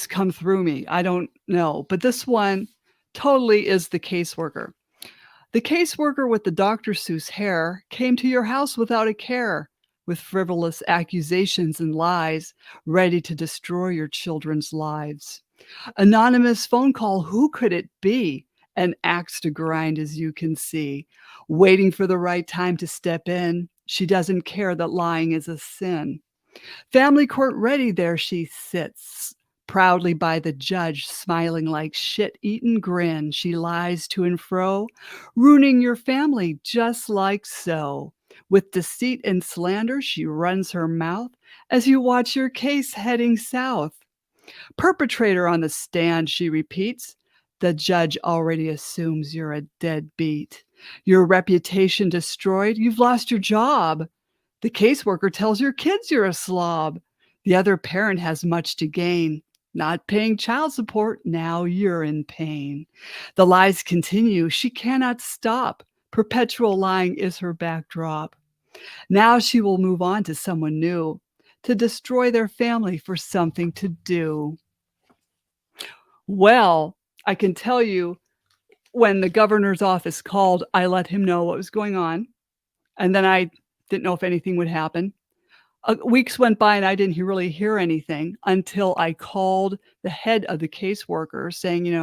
come through me. I don't know. But this one totally is the caseworker. The caseworker with the Dr. Seuss hair came to your house without a care, with frivolous accusations and lies, ready to destroy your children's lives. Anonymous phone call, who could it be? An axe to grind, as you can see, waiting for the right time to step in. She doesn't care that lying is a sin. Family court ready, there she sits, proudly by the judge, smiling like shit-eaten grin. She lies to and fro, ruining your family just like so. With deceit and slander, she runs her mouth as you watch your case heading south. Perpetrator on the stand, she repeats. The judge already assumes you're a deadbeat. Your reputation destroyed, you've lost your job. The caseworker tells your kids you're a slob. The other parent has much to gain. Not paying child support, now you're in pain. The lies continue, she cannot stop. Perpetual lying is her backdrop. Now she will move on to someone new, to destroy their family for something to do. Well, I can tell you, when the governor's office called, I let him know what was going on. And then I didn't know if anything would happen. Weeks went by and I didn't really hear anything until I called the head of the caseworker saying,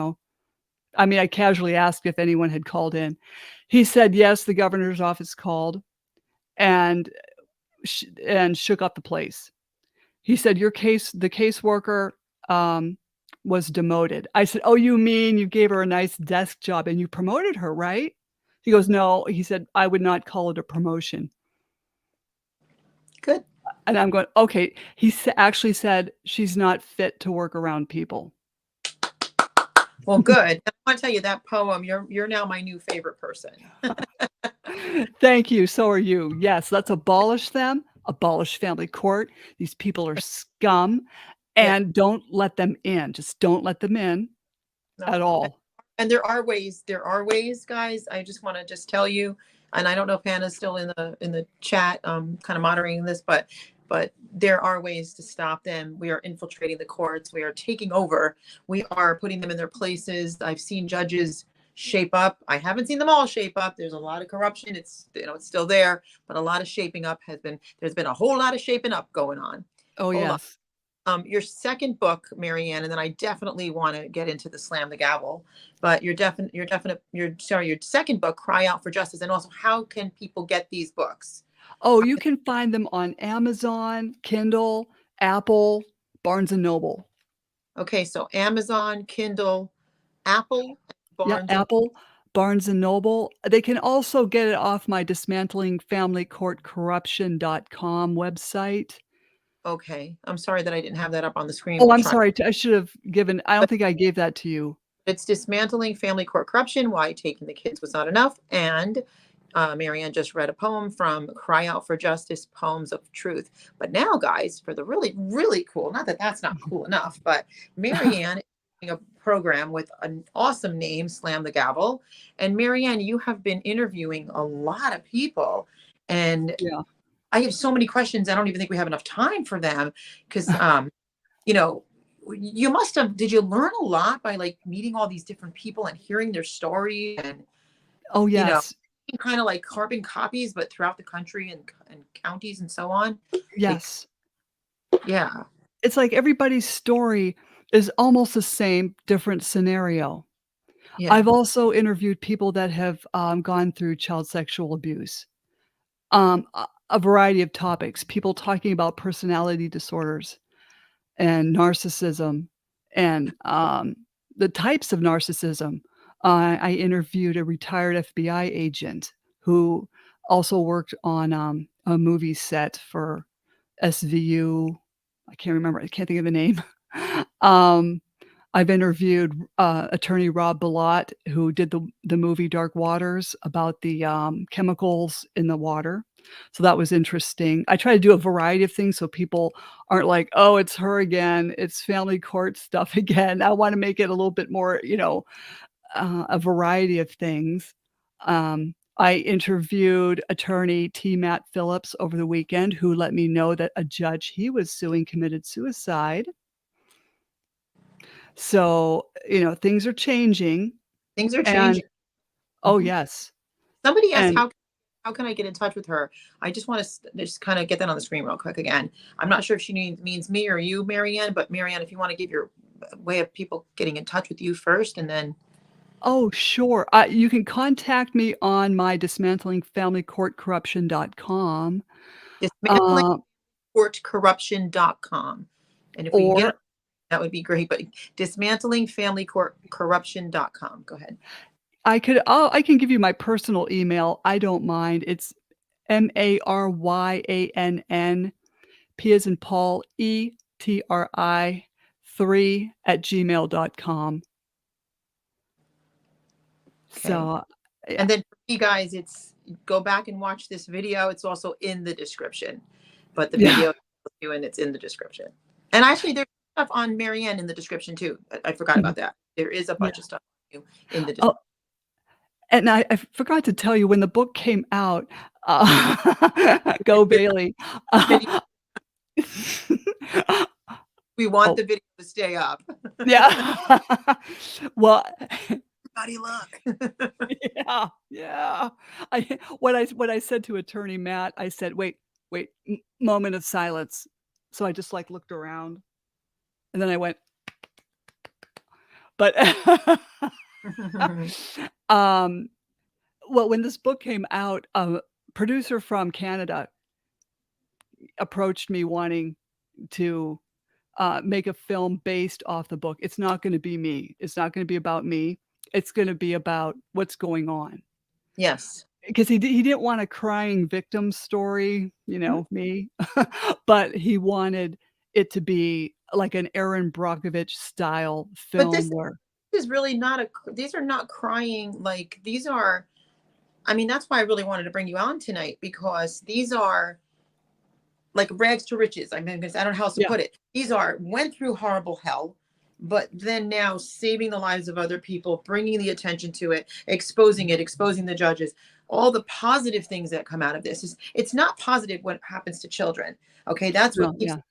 I casually asked if anyone had called in. He said, yes, the governor's office called and shook up the place. He said, the caseworker was demoted. I said, oh, you mean you gave her a nice desk job and you promoted her, right? He goes, no. He said, I would not call it a promotion. Good. And I'm going, okay. He actually said she's not fit to work around people. Well, good. I want to tell you that poem, you're now my new favorite person. Thank you. So are you. Yes, let's abolish them. Abolish family court. These people are scum. And don't let them in. Just don't let them in at all. And there are ways, guys. I just want to just tell you, and I don't know if Hannah's still in the chat, kind of moderating this, but there are ways to stop them. We are infiltrating the courts. We are taking over. We are putting them in their places. I've seen judges shape up. I haven't seen them all shape up. There's a lot of corruption. It's still there, but a lot of shaping up there's been a whole lot of shaping up going on. Oh, yes. Your second book, Maryann, and then I definitely want to get into the Slam the Gavel, but your second book, Cry Out for Justice. And also, how can people get these books? Oh, you can find them on Amazon, Kindle, Apple, Barnes & Noble. Okay, so Amazon, Kindle, Apple, Apple, Barnes & Noble. They can also get it off my Dismantling FamilyCourtCorruption.com website. Okay. I'm sorry that I didn't have that up on the screen. Oh, I'm sorry. I should have given, I don't think I gave that to you. It's Dismantling Family Court Corruption, Why Taking the Kids Was Not Enough. And Maryann just read a poem from Cry Out for Justice, Poems of Truth. But now, guys, for the really, really cool, not that that's not cool enough, but Maryann is doing a program with an awesome name, Slam the Gavel. And Maryann, you have been interviewing a lot of people. And I have so many questions. I don't even think we have enough time for them because, you must have, did you learn a lot by like meeting all these different people and hearing their story and, kind of like carbon copies, but throughout the country and counties and so on? Yes. Yeah. It's like everybody's story is almost the same, different scenario. Yeah. I've also interviewed people that have gone through child sexual abuse. A variety of topics, people talking about personality disorders and narcissism and the types of narcissism, I interviewed a retired FBI agent who also worked on a movie set for SVU. I can't remember. I can't think of the name. um, I've interviewed attorney Rob Bilott, who did the movie Dark Waters about the chemicals in the water. So that was interesting. I try to do a variety of things so people aren't like, oh, it's her again. It's family court stuff again. I want to make it a little bit more, a variety of things. I interviewed attorney T. Matt Phillips over the weekend, who let me know that a judge he was suing committed suicide. So, things are changing. Things are And changing. oh, Mhm. yes. Somebody asked And how can I get in touch with her? I just want to just kind of get that on the screen real quick again. I'm not sure if she means me or you, Maryann, but Maryann, if you want to give your way of people getting in touch with you first, and then oh, sure. You can contact me on my dismantlingfamilycourtcorruption.com, uh, dismantlingcourtcorruption.com. And if we can get it, or that would be great. But dismantlingfamilycourtcorruption.com. Go ahead. I can give you my personal email. I don't mind. It's Maryann, P as in Paul, ETRI 3 @gmail.com. Okay. So, yeah. And then for you guys, it's go back and watch this video. It's also in the description, but the Yeah. video and it's in the description. And actually, there's stuff on Maryann in the description too. I forgot Mhm. about that. There is a Yeah. bunch of stuff in the description. Oh, and I forgot to tell you when the book came out, Go Bailey. We want Oh, the video to stay up. yeah. Well, Everybody look. yeah, yeah. What I said to attorney Matt, I said, "Wait, moment of silence." So I just, like, looked around, and then I went, but um, well, when this book came out, a producer from Canada approached me wanting to, make a film based off the book. It's not gonna be me. It's not gonna be about me. It's gonna be about what's going on. Yes. 'Cause he didn't want a crying victim story, Mhm. me, but he wanted it to be like an Aaron Brockovich style But film this where is really not these are not crying, like these are, I mean, that's why I really wanted to bring you on tonight, because these are like rags to riches. I mean, because I don't know how else to yeah, put it. These are went through horrible hell, but then now saving the lives of other people, bringing the attention to it, exposing the judges, all the positive things that come out of this. It's not positive what happens to children. Okay, that's what no, keeps yeah, the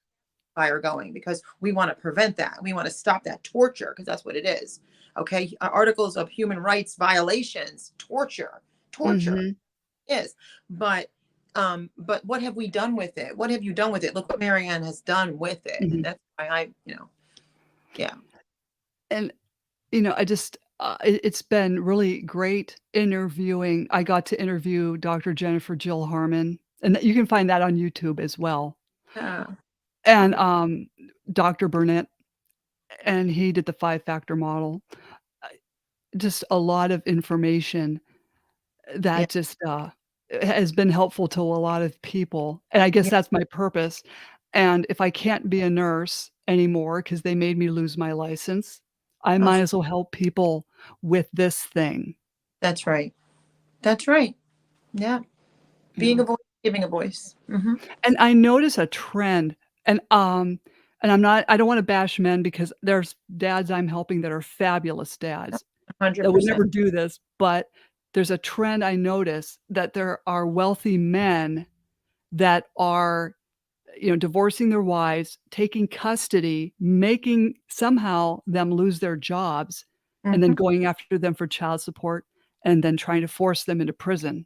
fire going, because we want to prevent that. We want to stop that torture, because that's what it is. Okay, articles of human rights violations, torture mhm, is. But what have we done with it? What have you done with it? Look what Maryann has done with it. And mhm, that's why yeah. and, I just, it's been really great interviewing. I got to interview Dr. Jennifer Jill Harmon, and you can find that on YouTube as well, Yeah. and, Dr. Burnett, and he did the 5-factor model. Uh, just a lot of information Yeah. that just, has been helpful to a lot of people, and I guess Yeah. that's my purpose, and if I can't be a nurse anymore because they made me lose my license, I Oh, might as well help people with this thing, that's right. That's right. Yeah. you Being a know? voice, giving a voice. And I notice a trend, and, I don't wanna bash men because there's dads I'm helping that are fabulous dads that would 100%. never do this, but there's a trend I notice that there are wealthy men that are, divorcing their wives, taking custody, making somehow them lose their jobs, and then Mhm. going after them for child support, and then trying to force them into prison.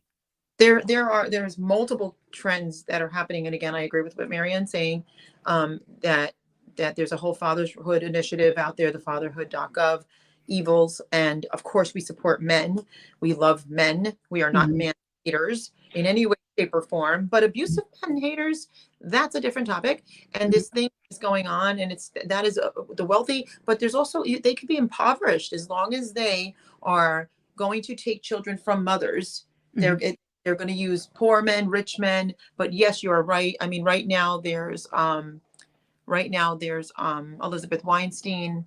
There's multiple trends that are happening, and again, I agree with what Maryan's saying, that there's a whole fatherhood initiative out there, the fatherhood.gov evils, and of course we support men. We love men. We are not Mhm, man haters in any way, shape, or form, but mhm, abusive men haters, that's a different topic. And mhm, this thing is going on, and it's that is the wealthy, but there's also they could be impoverished as long as they are going to take children from mothers. Mhm. They're going to use poor men, rich men. But yes, you are right. I mean, right now there's Elizabeth Weinstein,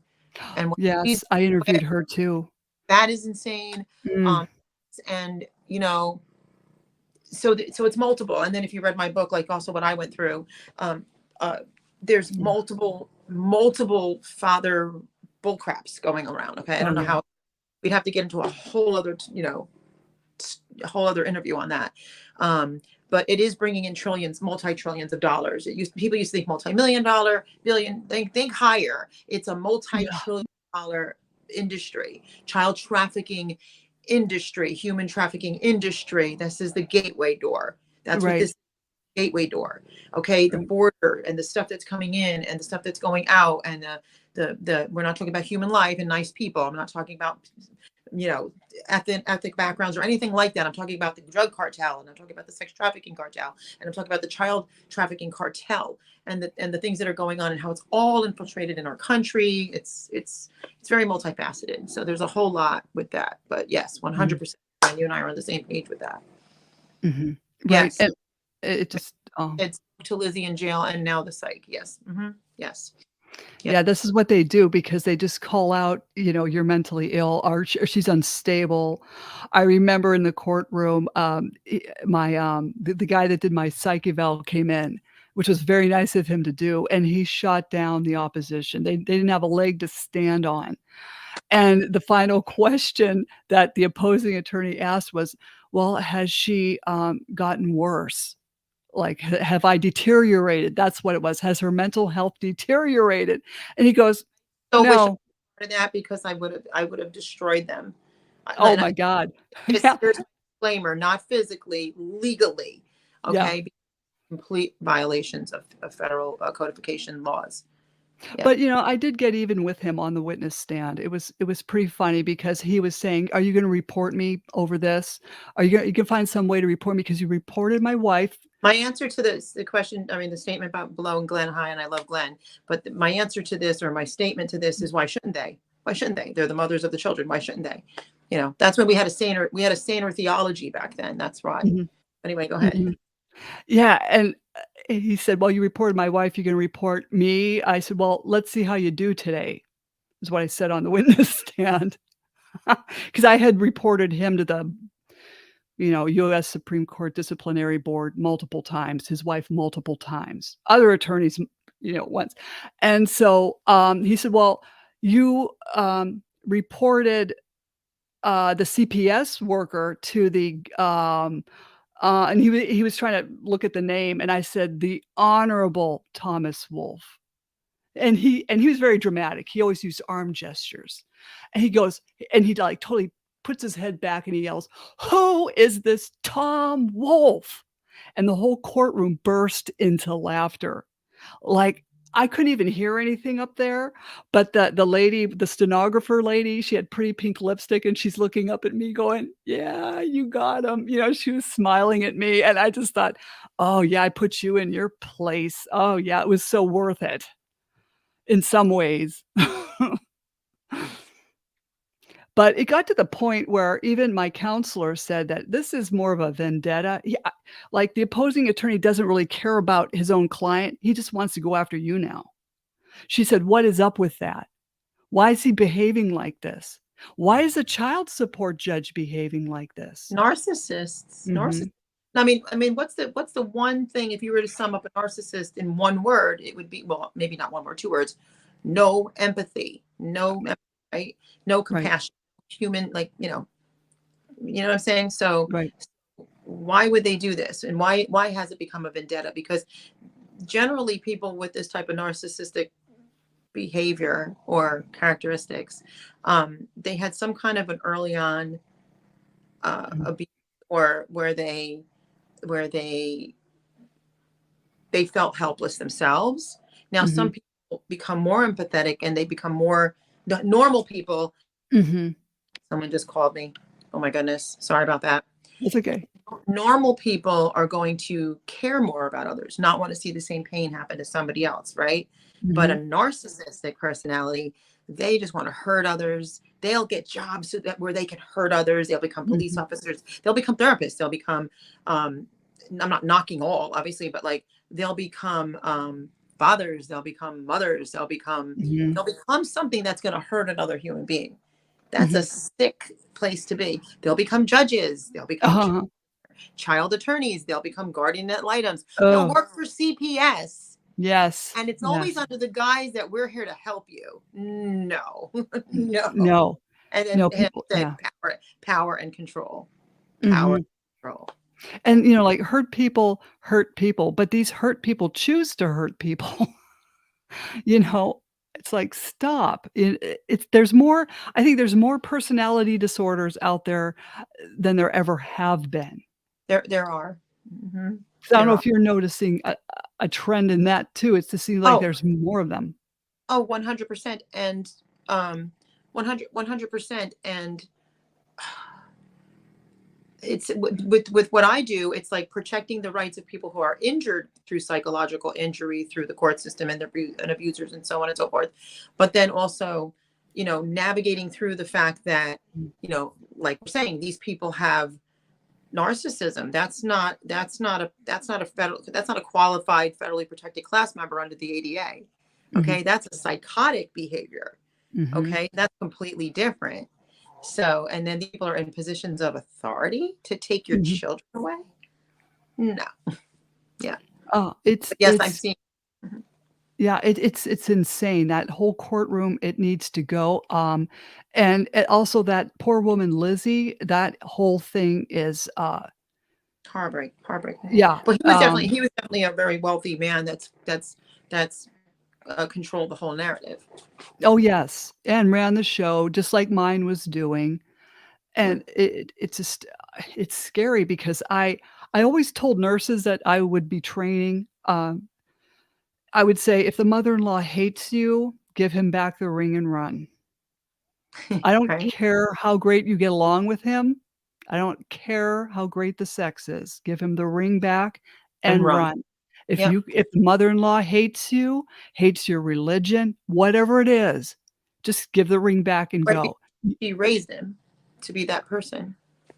and what she's, Yes, I interviewed her too. that is insane. Mm. Um, and so it's multiple. And then if you read my book, like also what I went through, um, uh, there's Yeah. multiple father bullcraps going around. Okay, I Oh, don't know yeah. how, we'd have to get into a whole other, a whole other interview on that. But it is bringing in trillions, multi-trillions of dollars. People used to think multi-million dollar, billion, think higher. It's a Yeah. multi-trillion dollar industry, child trafficking industry, human trafficking industry. This is the gateway door. That's what Right, this gateway door. Okay, the right. border and the stuff that's coming in and the stuff that's going out, and the we're not talking about human life and nice people. I'm not talking about ethnic backgrounds or anything like that. I'm talking about the drug cartel, and I'm talking about the sex trafficking cartel, and I'm talking about the child trafficking cartel, and the things that are going on and how it's all infiltrated in our country. It's very multifaceted. So there's a whole lot with that. But yes, Mhm, 100%. You and I are on the same page with that. mhm. Right, Yes. and it just, It's to Lizzie in jail and now the psych. Yes. Yes. Yes. yeah, this is what they do because they just call out, "You're mentally ill," or "She's unstable." I remember in the courtroom, the guy that did my psych eval came in, which was very nice of him to do, and he shot down the opposition. They didn't have a leg to stand on. And the final question that the opposing attorney asked was, "Well, has she, gotten worse? Like, have I deteriorated?" That's what it was. "Has her mental health deteriorated?" And he goes, So wish I "No." started that because I would have destroyed them. Oh And my god. it's, Yeah, there's a disclaimer, not physically, legally. yeah. Okay, complete violations of federal codification laws. Yeah. But, I did get even with him on the witness stand. It was pretty funny because he was saying, "Are you gonna report me over this? Are you can find some way to report me because you reported my wife." My answer to this, the question, I mean, the statement about Below and Glenn High, and I love Glenn, but my answer to this, or my statement to this, is why shouldn't they? Why shouldn't they? They're the mothers of the children. Why shouldn't they? That's when we had a saner theology back then. That's why. Mhm, Anyway, go ahead. mhm. Yeah, and he said, "Well, you reported my wife, you gonna report me?" I said, "Well, let's see how you do today," is what I said on the witness stand, because I had reported him to the, US Supreme Court Disciplinary Board multiple times, his wife multiple times, other attorneys, once. And so, he said, "Well, you, reported, the CPS worker to the, and he was trying to look at the name, and I said, "The Honorable Thomas Wolfe." And he was very dramatic. He always used arm gestures. And he goes and he, like, totally puts his head back and he yells, "Who is this Tom Wolfe?" And the whole courtroom burst into laughter. Like, I couldn't even hear anything up there, but the lady, the stenographer lady, she had pretty pink lipstick, and she's looking up at me going, "Yeah, you got him." She was smiling at me, and I just thought, "Oh, yeah, I put you in your place. Oh, yeah, it was so worth it in some ways." But it got to the point where even my counselor said that this is more of a vendetta. Like, the opposing attorney doesn't really care about his own client. He just wants to go after you now. She said, "What is up with that? Why is he behaving like this? Why is a child support judge behaving like this?" Narcissists. Mhm. I mean, what's the one thing, if you were to sum up a narcissist in one word, it would be, well, maybe not one word, two words: no empathy, right? No Right, compassion, human, like, what I'm saying. So right. why would they do this, and why has it become a vendetta? Because generally, people with this type of narcissistic behavior or characteristics, they had some kind of an early on Mhm, abuse, or where they felt helpless themselves. Now, some mhm, people become more empathetic and they become more normal people. mhm. Someone just called me. Oh my goodness. Sorry about that. That's okay. Normal people are going to care more about others, not want to see the same pain happen to somebody else, right? But a Mhm. narcissistic personality, they just want to hurt others. they'll get jobs so that where they can hurt others. They'll become police Mhm. officers. They'll become therapists. They'll become, I'm not knocking all, obviously, but like they'll become fathers. They'll become mothers. Mhm. They'll become something that's going to hurt another human being. That's a Mhm. sick place to be. They'll become judges. They'll become Uh-huh. child attorneys. They'll become guardian ad litems. They'll Oh, work for CPS. yes. And it's always Yes. under the guise that we're here to help you. No, no. No. And No, then people said yeah. power and control, power Mhm. and control. And, like, hurt people, but these hurt people choose to hurt people. You know? It's like, stop. It's there's more I think there's more personality disorders out there than there ever have been. There are. Hmm. So I don't There know are. if you're noticing a trend in that too. It's to see like Oh, there's more of them. oh, 100%. And 100%. And it's with what I do, it's like protecting the rights of people who are injured through psychological injury through the court system and abusers and so on and so forth. But then also, navigating through the fact that, Mm. like we're saying, these people have narcissism. That's not a qualified federally protected class member under the ADA. Mhm. Okay, that's a psychotic behavior. Mhm. Okay, that's completely different. So, and then people are in positions of authority to take your Mhm. children away. No, yeah, Oh, it's but yes, I'm it's seeing. Mhm. yeah, it's insane. That whole courtroom, it needs to go. And also that poor woman Lizzie, that whole thing is Heartbreaking. yeah. Well, he was definitely a very wealthy man. That's controlled the whole narrative. Oh yes, and ran the show just like mine was doing. Yeah. And it's just it's scary because I always told nurses that I would be training, I would say, "If the mother-in-law hates you, give him back the ring and run." I don't Right. care how great you get along with him. I don't care how great the sex is. Give him the ring back And and run. run. If Yep. you if the mother-in-law hates you, hates your religion, whatever it is, just give the ring back and Right. go. He raised him to be that person.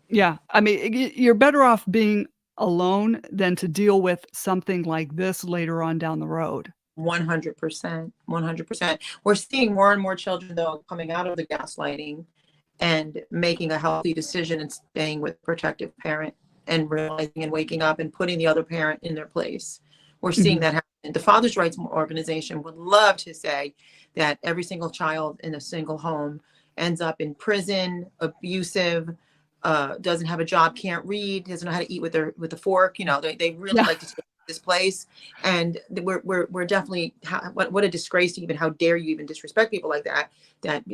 Yeah, I mean, you're better off being alone than to deal with something like this later on down the road. 100%. 100%. We're seeing more and more children, though, coming out of the gaslighting and making a healthy decision and staying with protective parent and realizing and waking up and putting the other parent in their place. We're seeing Mhm, that happen. The Fathers' Rights Organization would love to say that every single child in a single home ends up in prison, abusive, doesn't have a job, can't read, doesn't know how to eat with a fork. They really yeah, like to take this place, and we're definitely what a disgrace to even how dare you even disrespect people like that. That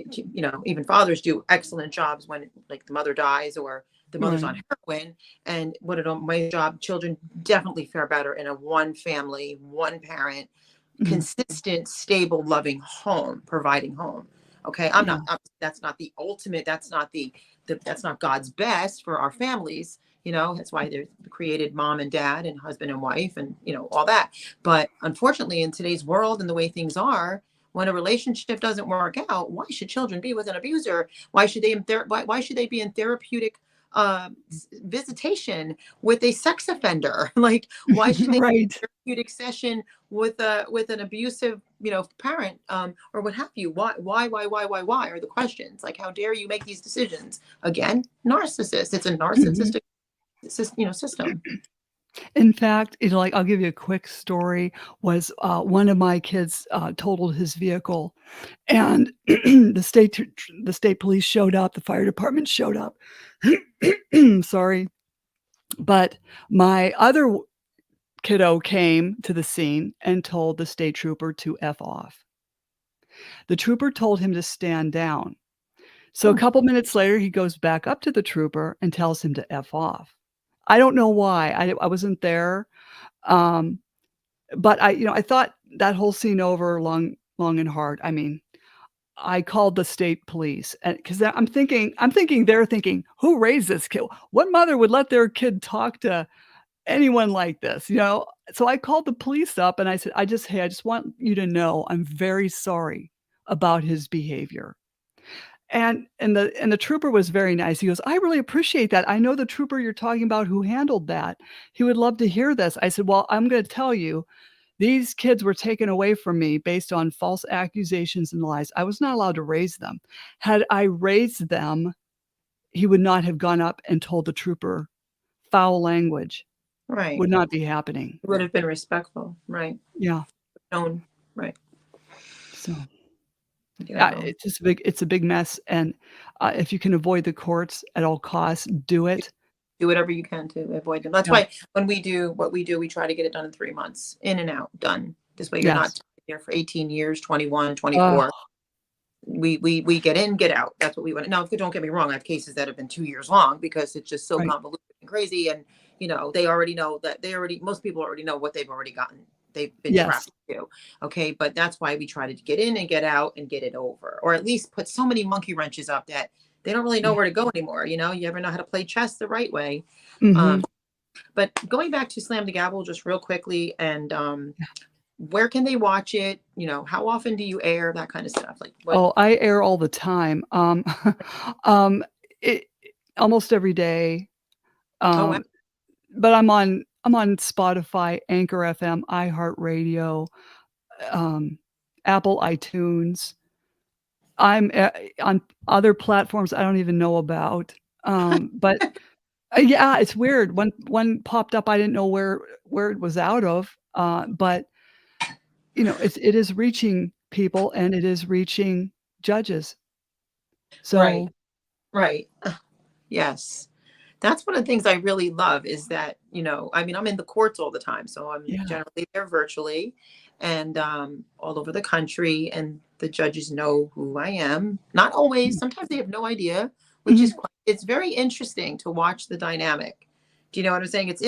even fathers do excellent jobs when like the mother dies or the mother's right. on heroin, and what an amazing job. Children definitely fare better in a one family, one parent, Mhm, consistent, stable, loving home, providing home. Okay, yeah, that's not the ultimate. That's not God's best for our families. That's why they're created mom and dad and husband and wife and all that. But unfortunately, in today's world and the way things are, when a relationship doesn't work out, why should children be with an abuser? Why should they be in therapeutic visitation with a sex offender? Like, why should they right. therapeutic session with an abusive parent, or what have you? Why are the questions. Like, how dare you make these decisions? Again, narcissist. It's a Mhm. narcissistic system. In fact, like, I'll give you a quick story, was, one of my kids, totaled his vehicle, and the state police showed up, the fire department showed up. Sorry, but my other kiddo came to the scene and told the state trooper to F off. The trooper told him to stand down. So a Hmm. couple minutes later, he goes back up to the trooper and tells him to F off. I don't know why. I wasn't there. Um, but I thought that whole scene over long and hard. I mean, I called the state police and because I'm thinking they're thinking, "Who raised this kid? What mother would let their kid talk to anyone like this?" So I called the police up and I said, "Hey, I just want you to know I'm very sorry about his behavior." the trooper was very nice. He goes, "I really appreciate that. I know the trooper you're talking about who handled that. He would love to hear this." I said, "Well, I'm gonna tell you, these kids were taken away from me based on false accusations and lies. I was not allowed to raise them. Had I raised them, he would not have gone up and told the trooper foul language. Right. Would not be happening." Would have been respectful. Right. Yeah. Known. Right. So Yeah. No. it's a big mess, and if you can avoid the courts at all costs, do it. Do whatever you can to avoid them. That's Yeah. why when we do what we do, we try to get it done in 3 months, in and out, done. This way you're not Yes. here for 18 years, 21, Oh, 24. We get in, get out. That's what we want. Now, don't get me wrong. I have cases that have been 2 years long because it's just so right. convoluted and crazy. And, they already know that most people already know what they've already gotten. They've been Yes. trapped to. Okay. But that's why we try to get in and get out and get it over, or at least put so many monkey wrenches up that they don't really know Yeah. where to go anymore. You ever know how to play chess the right way. Mhm. But going back to Slam the Gavel just real quickly, and Yeah. where can they watch it? How often do you air that kind of stuff? Like what? Oh, I air all the time. It almost every day. Oh, wow. But I'm on Spotify, Anchor FM, iHeartRadio, Apple iTunes. I'm on other platforms I don't even know about. But yeah, it's weird. One popped up, I didn't know where it was out of. But it is reaching people and it is reaching judges. Right. So Right. Yes. That's one of the things I really love is that, I'm in the courts all the time. So I'm yeah. generally there virtually and all over the country. And the judges know who I am. Not always. Sometimes they have no idea, which Mhm. is it's very interesting to watch the dynamic. Do you know what I'm saying? It's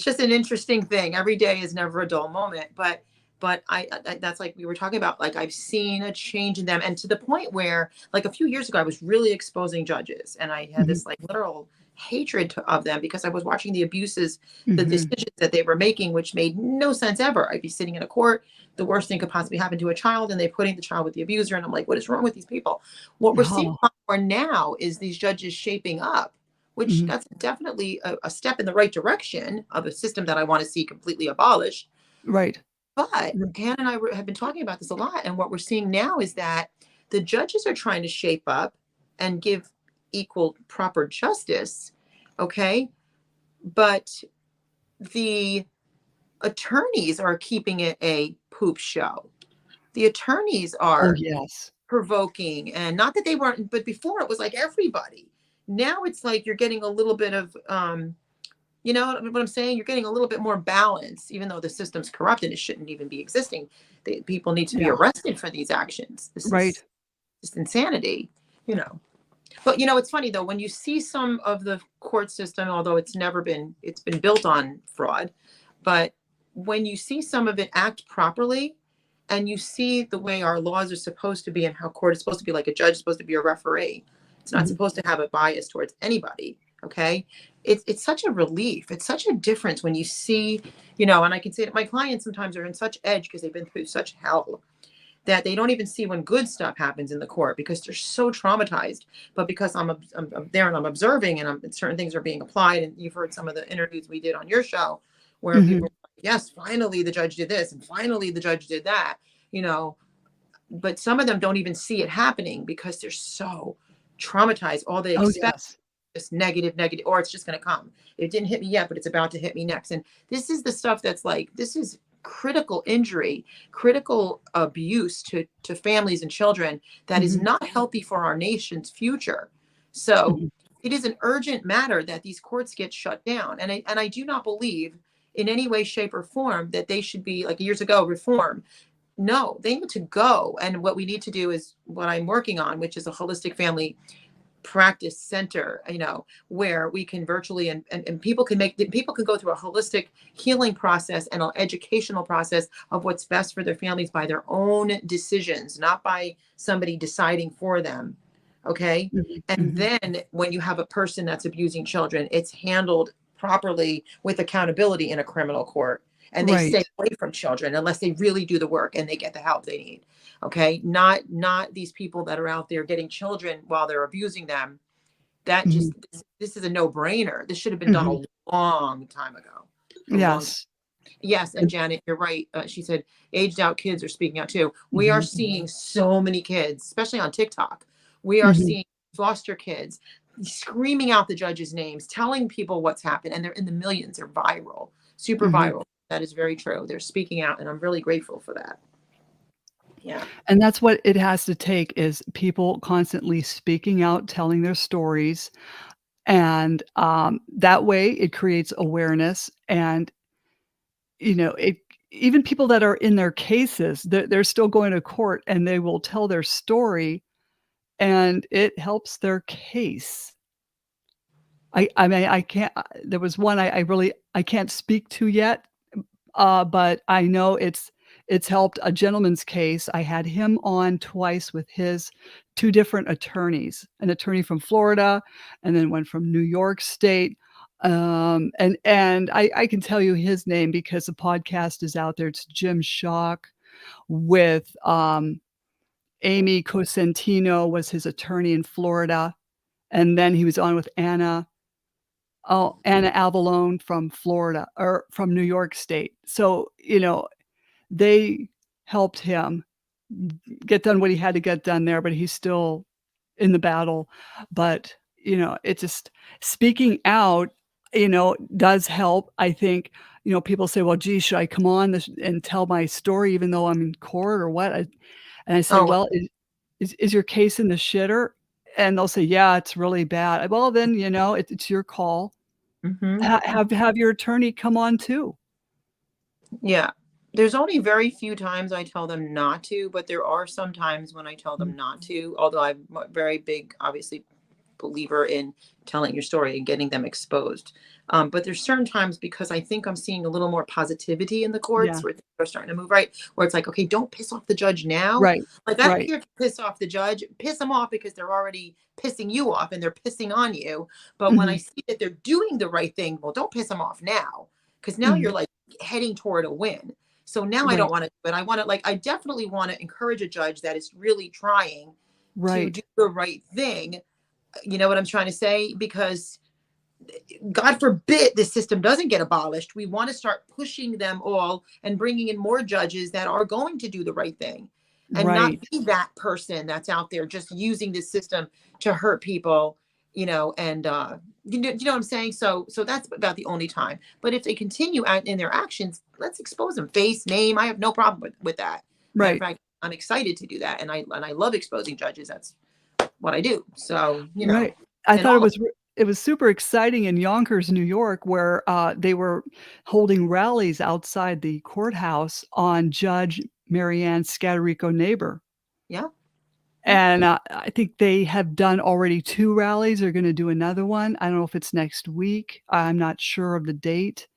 just an interesting thing. Every day is never a dull moment. But that's like we were talking about, like I've seen a change in them, and to the point where like a few years ago I was really exposing judges, and I had Mhm. this like literal hatred of them because I was watching the abuses, the Mhm. decisions that they were making, which made no sense ever. I'd be sitting in a court, the worst thing could possibly happen to a child, and they're putting the child with the abuser, and I'm like, what is wrong with these people? What we're seeing Oh. a lot more now is these judges shaping up, which Mhm. that's definitely a step in the right direction of a system that I want to see completely abolished. Right. But Right. Hannah and I have been talking about this a lot. And what we're seeing now is that the judges are trying to shape up and give equal, proper justice. Okay. But the attorneys are keeping it a poop show. The attorneys Oh, are yes. provoking, and not that they weren't, but before it was like everybody. Now it's like you're getting a little bit of, you know what I'm saying? You're getting a little bit more balance, even though the system's corrupt and it shouldn't even be existing. People need to be Yeah. arrested for these actions. This Right. is just insanity, you know. But it's funny though, when you see some of the court system, although it's been built on fraud, but when you see some of it act properly, and you see the way our laws are supposed to be and how court is supposed to be, like a judge is supposed to be a referee. It's not Mhm. supposed to have a bias towards anybody. Okay. It's such a relief. It's such a difference when you see, and I can say that my clients sometimes are in such edge because they've been through such hell that they don't even see when good stuff happens in the court because they're so traumatized. But because I'm there and I'm observing, and certain things are being applied, and you've heard some of the interviews we did on your show where people Mhm. were like, yes, finally the judge did this and finally the judge did that, you know, but some of them don't even see it happening because they're so traumatized. All they Oh, expect yes. is negative, negative, or it's just going to come. It didn't hit me yet, but it's about to hit me next. And this is the stuff that's like, this is critical injury, critical abuse to families and children that is Mhm. not healthy for our nation's future. So Mhm. it is an urgent matter that these courts get shut down. And I do not believe in any way, shape, or form that they should be like years ago reform. No, they need to go. And what we need to do is what I'm working on, which is a holistic family practice center, where we can virtually and people can go through a holistic healing process and an educational process of what's best for their families by their own decisions, not by somebody deciding for them. Okay. Mhm. And Mhm. then when you have a person that's abusing children, it's handled properly with accountability in a criminal court. And they Right. stay away from children unless they really do the work and they get the help they need. Okay. Not these people that are out there getting children while they're abusing them. That Mhm. just, this is a no-brainer. This should have been done Mhm. a long time ago. A long time. Yes. Yes, and And Janet, you're right. She said aged out kids are speaking out too. We are mhm. seeing so many kids, especially on TikTok. We are Mhm. seeing foster kids screaming out the judges' names, telling people what's happened, and they're in the millions. They're viral, super Mhm. viral. That is very true. They're speaking out, and I'm really grateful for that. Yeah. And that's what it has to take is people constantly speaking out, telling their stories, and, that way it creates awareness and, it even people that are in their cases, they're still going to court and they will tell their story, and it helps their case. I mean, I can't there was one I really I can't speak to yet, but I know it's helped a gentleman's case. I had him on twice with his 2 different attorneys, an attorney from Florida and then one from New York State. And I can tell you his name because the podcast is out there. It's Jim Schock with, Amy Cosentino was his attorney in Florida, and then he was on with Anna Avalone from Florida or from New York State. So, they helped him get done what he had to get done there, but he's still in the battle. But, it just speaking out, does help. I think, people say, "Well, gee, should I come on this and tell my story even though I'm in court or what?" And I say, Oh. "Well, is your case in the shitter?" And they'll say, "Yeah, it's really bad." Well, then, it's your call. Hmm. Have your attorney come on too. Yeah. There's only very few times I tell them not to, but there are some times when I tell them Mhm. not to. Although I'm a very big, obviously, believer in telling your story and getting them exposed. But there's certain times because I think I'm seeing a little more positivity in the courts Yeah. where things are starting to move right, where it's like, okay, don't piss off the judge now. Right. Like, I don't Right. care if you piss off the judge, piss them off because they're already pissing you off and they're pissing on you. But when I Mhm. see that they're doing the right thing, well, don't piss them off now because now you're Mhm. like heading toward a win. So now I don't Right. want to, but I want to, like, I definitely want to encourage a judge that is really trying to Right. do the right thing. You know what I'm trying to say? Because God forbid the system doesn't get abolished. We want to start pushing them all and bringing in more judges that are going to do the right thing and not Right. be that person that's out there just using the system to hurt people, and you know what I'm saying? So that's about the only time. But if they continue in their actions, let's expose them. Face, name. I have no problem with that. Matter of Right. fact, I'm excited to do that. And I love exposing judges. That's what I do. So, Right. I and thought all. it was super exciting in Yonkers, New York, where, they were holding rallies outside the courthouse on Judge Maryann Scatterico Neighbor. Yeah. Yeah. And, I think they have done already 2 rallies. They're gonna do another one. I don't know if it's next week. I'm not sure of the date,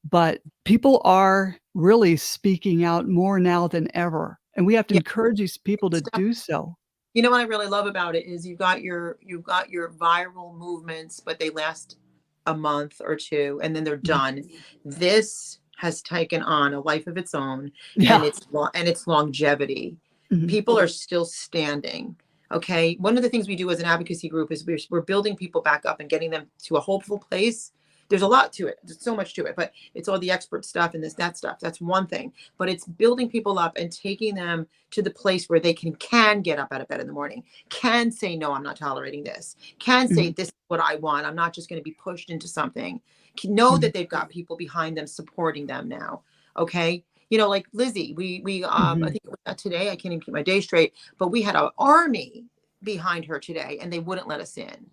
but people are really speaking out more now than ever, and we have to Yeah. encourage these people to Stuff. do so. You know what I really love about it is you've got your viral movements, but they last a month or two and then they're Mhm. done. This has taken on a life of its own, and Yeah. its longevity. Mhm. People are still standing. Okay. One of the things we do as an advocacy group is we're building people back up and getting them to a hopeful place. There's a lot to it. There's so much to it, but it's all the expert stuff and that stuff. That's one thing. But it's building people up and taking them to the place where they can get up out of bed in the morning, can say, no, I'm not tolerating this, can say, Mhm. this is what I want. I'm not just going to be pushed into something. Can know Mhm. that they've got people behind them supporting them now. Okay. Like Lizzie, I Mhm. think it was today. I can't even keep my day straight, but we had an army behind her today and they wouldn't let us in.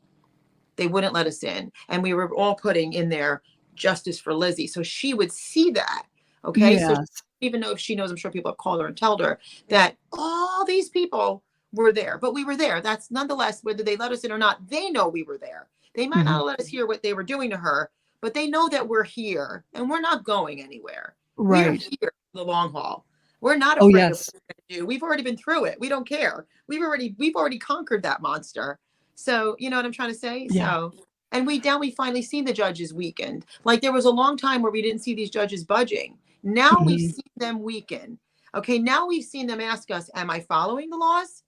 They wouldn't let us in. And we were all putting in there justice for Lizzie. So she would see that. Okay. So Yes. even though if she knows, I'm sure people have called her and told her that all these people were there, but we were there. That's nonetheless, whether they let us in or not, they know we were there. They might Mhm. not let us hear what they were doing to her, but they know that we're here and we're not going anywhere. We are Right. here for the long haul. We're not Oh, afraid of yes. what we're going to do. We've already been through it. We don't care. We've already conquered that monster. So, you know what I'm trying to say? Yeah. So, and we finally seen the judges weakened. Like there was a long time where we didn't see these judges budging. Now we've Mhm. seen them weaken. Okay, now we've seen them ask us, am I following the laws?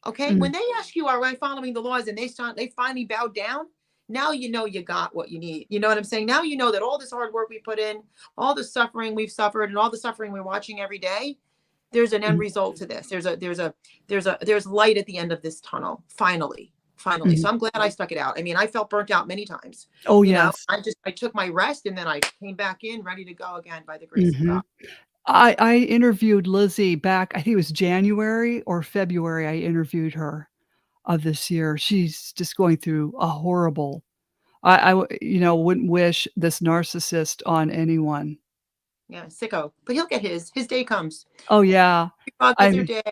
Okay, Mm. when they ask you, are I following the laws, and they finally bow down, now you know you got what you need. You know what I'm saying? Now you know that all this hard work we put in, all the suffering we've suffered, and all the suffering we're watching every day, there's an end Mhm. result to this. There's light at the end of this tunnel. Finally, finally. Mhm. So I'm glad I stuck it out. I mean, I felt burnt out many times. Oh, You know, yes. I took my rest, and then I came back in ready to go again by the grace of God. Mhm. I interviewed Lizzie back, I think it was January or February. I interviewed her of this year. She's just going through a horrible wouldn't wish this narcissist on anyone. Yeah, sicko. But he'll get his. His day comes. Oh, yeah. God gets your I'm day.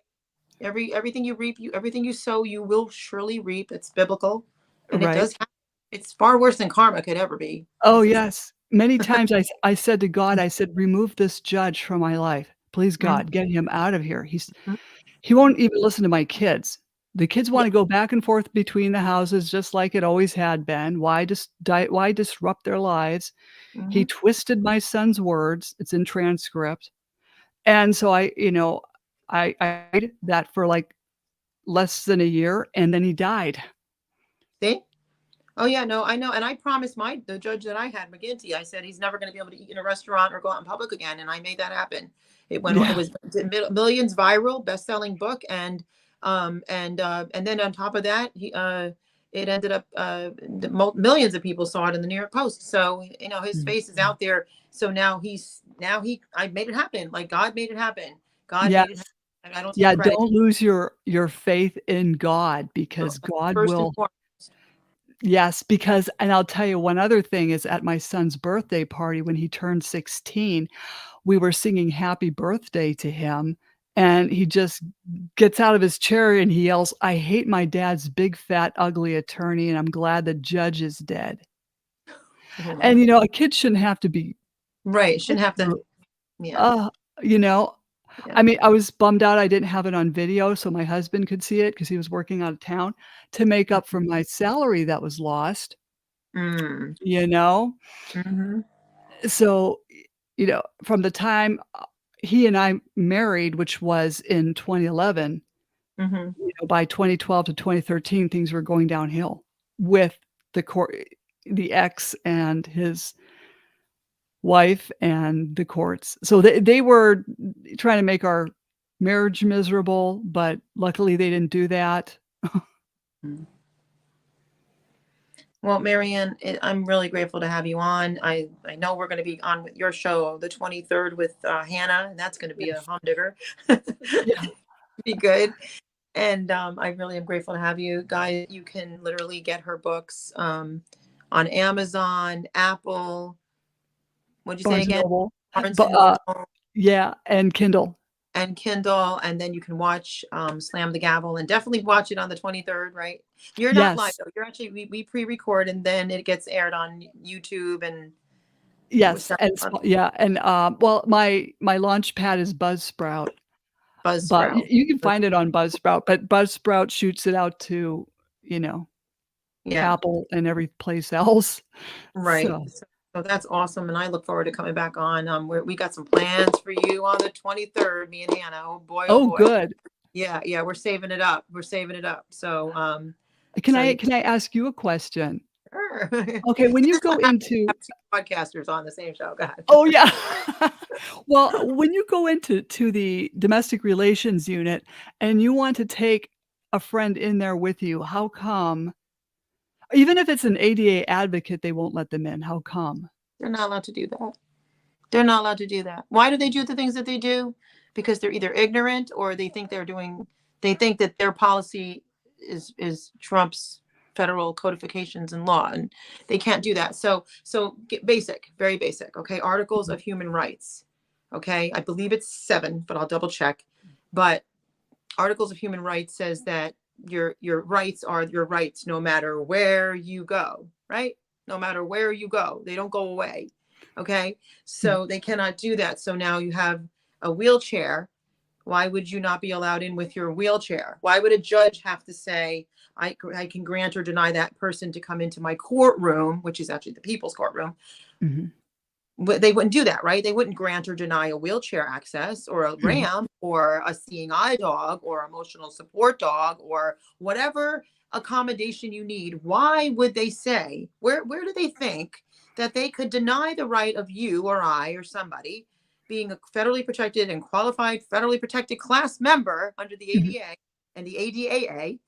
Everything you reap, everything you sow, you will surely reap. It's biblical, and it right. does happen. It's far worse than karma could ever be. Oh, It's yes. Many times I said to God, I said, "Remove this judge from my life. Please, Mhm, God, get him out of here. mhm. He won't even listen to my kids. The kids Yeah. wanna go back and forth between the houses just like it always had been. Why disrupt their lives?" He Mhm. twisted my son's words. It's in transcript. And so I did that for, like, less than a year, and then he died. See? Oh yeah, no, I know. And I promised the judge that I had, McGinty, I said he's never going to be able to eat in a restaurant or go out in public again, and I made that happen. It Yeah. was millions viral, best-selling book, and then on top of that, it ended up millions of people saw it in the New York Post. So his Mm. face is out there. So I made it happen. Like God made it happen. God made it Yes. happen. I don't take Yeah, credit. don't lose your faith in God because God First and will. foremost. Yes, because and I'll tell you one other thing is at my son's birthday party when he turned 16, we were singing happy birthday to him, and he just gets out of his chair and he yells, "I hate my dad's big, fat, ugly attorney, and I'm glad the judge is dead." Oh my And, God. a kid shouldn't have to be Right. put Shouldn't have to. through Yeah. uh, you know? Yeah. I mean, I was bummed out I didn't have it on video so my husband could see it because he was working out of town to make up for my salary that was lost, Mm. you know? Mhm. So, from the time, he and I married, which was in 2011, Mhm. by 2012 to 2013, things were going downhill with the court the ex and his wife and the courts. So they were trying to make our marriage miserable, but luckily they didn't do that. Mm. Well, Maryann, I'm really grateful to have you on. I know we're going to be on with your show the 23rd with Hannah, and that's going to be a Yes. humdinger. Yeah. Be good. And I really am grateful to have you guys. You can literally get her books on Amazon, Apple. What'd you say Barnes& again? Noble. Barnes But, and Noble. yeah, and Kindle. And Kindle, and then you can watch Slam the Gavel, and definitely watch it on the 23rd, right? You're not live Yes. though. You're actually we pre-record, and then it gets aired on YouTube and Yes, whichever and on yeah, and, well, my launch pad is Buzzsprout, but Buzzsprout. you can find it on Buzzsprout, but Buzzsprout shoots it out to, you know, Yeah, Apple and every place else. right. So So that's awesome, and I look forward to coming back on. We got some plans for you on the 23rd, me and Hannah. Oh boy, oh oh, boy. good. Yeah, yeah, we're saving it up. We're saving it up. So Can so I you can I ask you a question? sure. Okay, when It you does go not have to into have two podcasters on the same show. Go ahead. Oh, yeah. Well, when you go into the domestic relations unit and you want to take a friend in there with you, how come even if it's an ADA advocate, they won't let them in, how come? They're not allowed to do that. They're not allowed to do that. Why do they do the things that they do? Because they're either ignorant or they think that their policy is Trump's federal codifications and law, and they can't do that. So get basic, very basic. Okay, Articles Mhm. of Human Rights. Okay, I believe it's 7, but I'll double check. But Articles of Human Rights says that your rights are your rights no matter where you go, right? No matter where you go, they don't go away. Okay, Mm. so they cannot do that. So now you have a wheelchair. Why would you not be allowed in with your wheelchair? Why would a judge have to say, I can grant or deny that person to come into my courtroom, which is actually the people's courtroom, Mhm. They wouldn't do that, right? They wouldn't grant or deny a wheelchair access or a Mhm. ramp or a seeing eye dog or emotional support dog or whatever accommodation you need. Why would they say, where do they think that they could deny the right of you or I or somebody being a federally protected and qualified federally protected class member under the Mhm. ADA and the ADAA?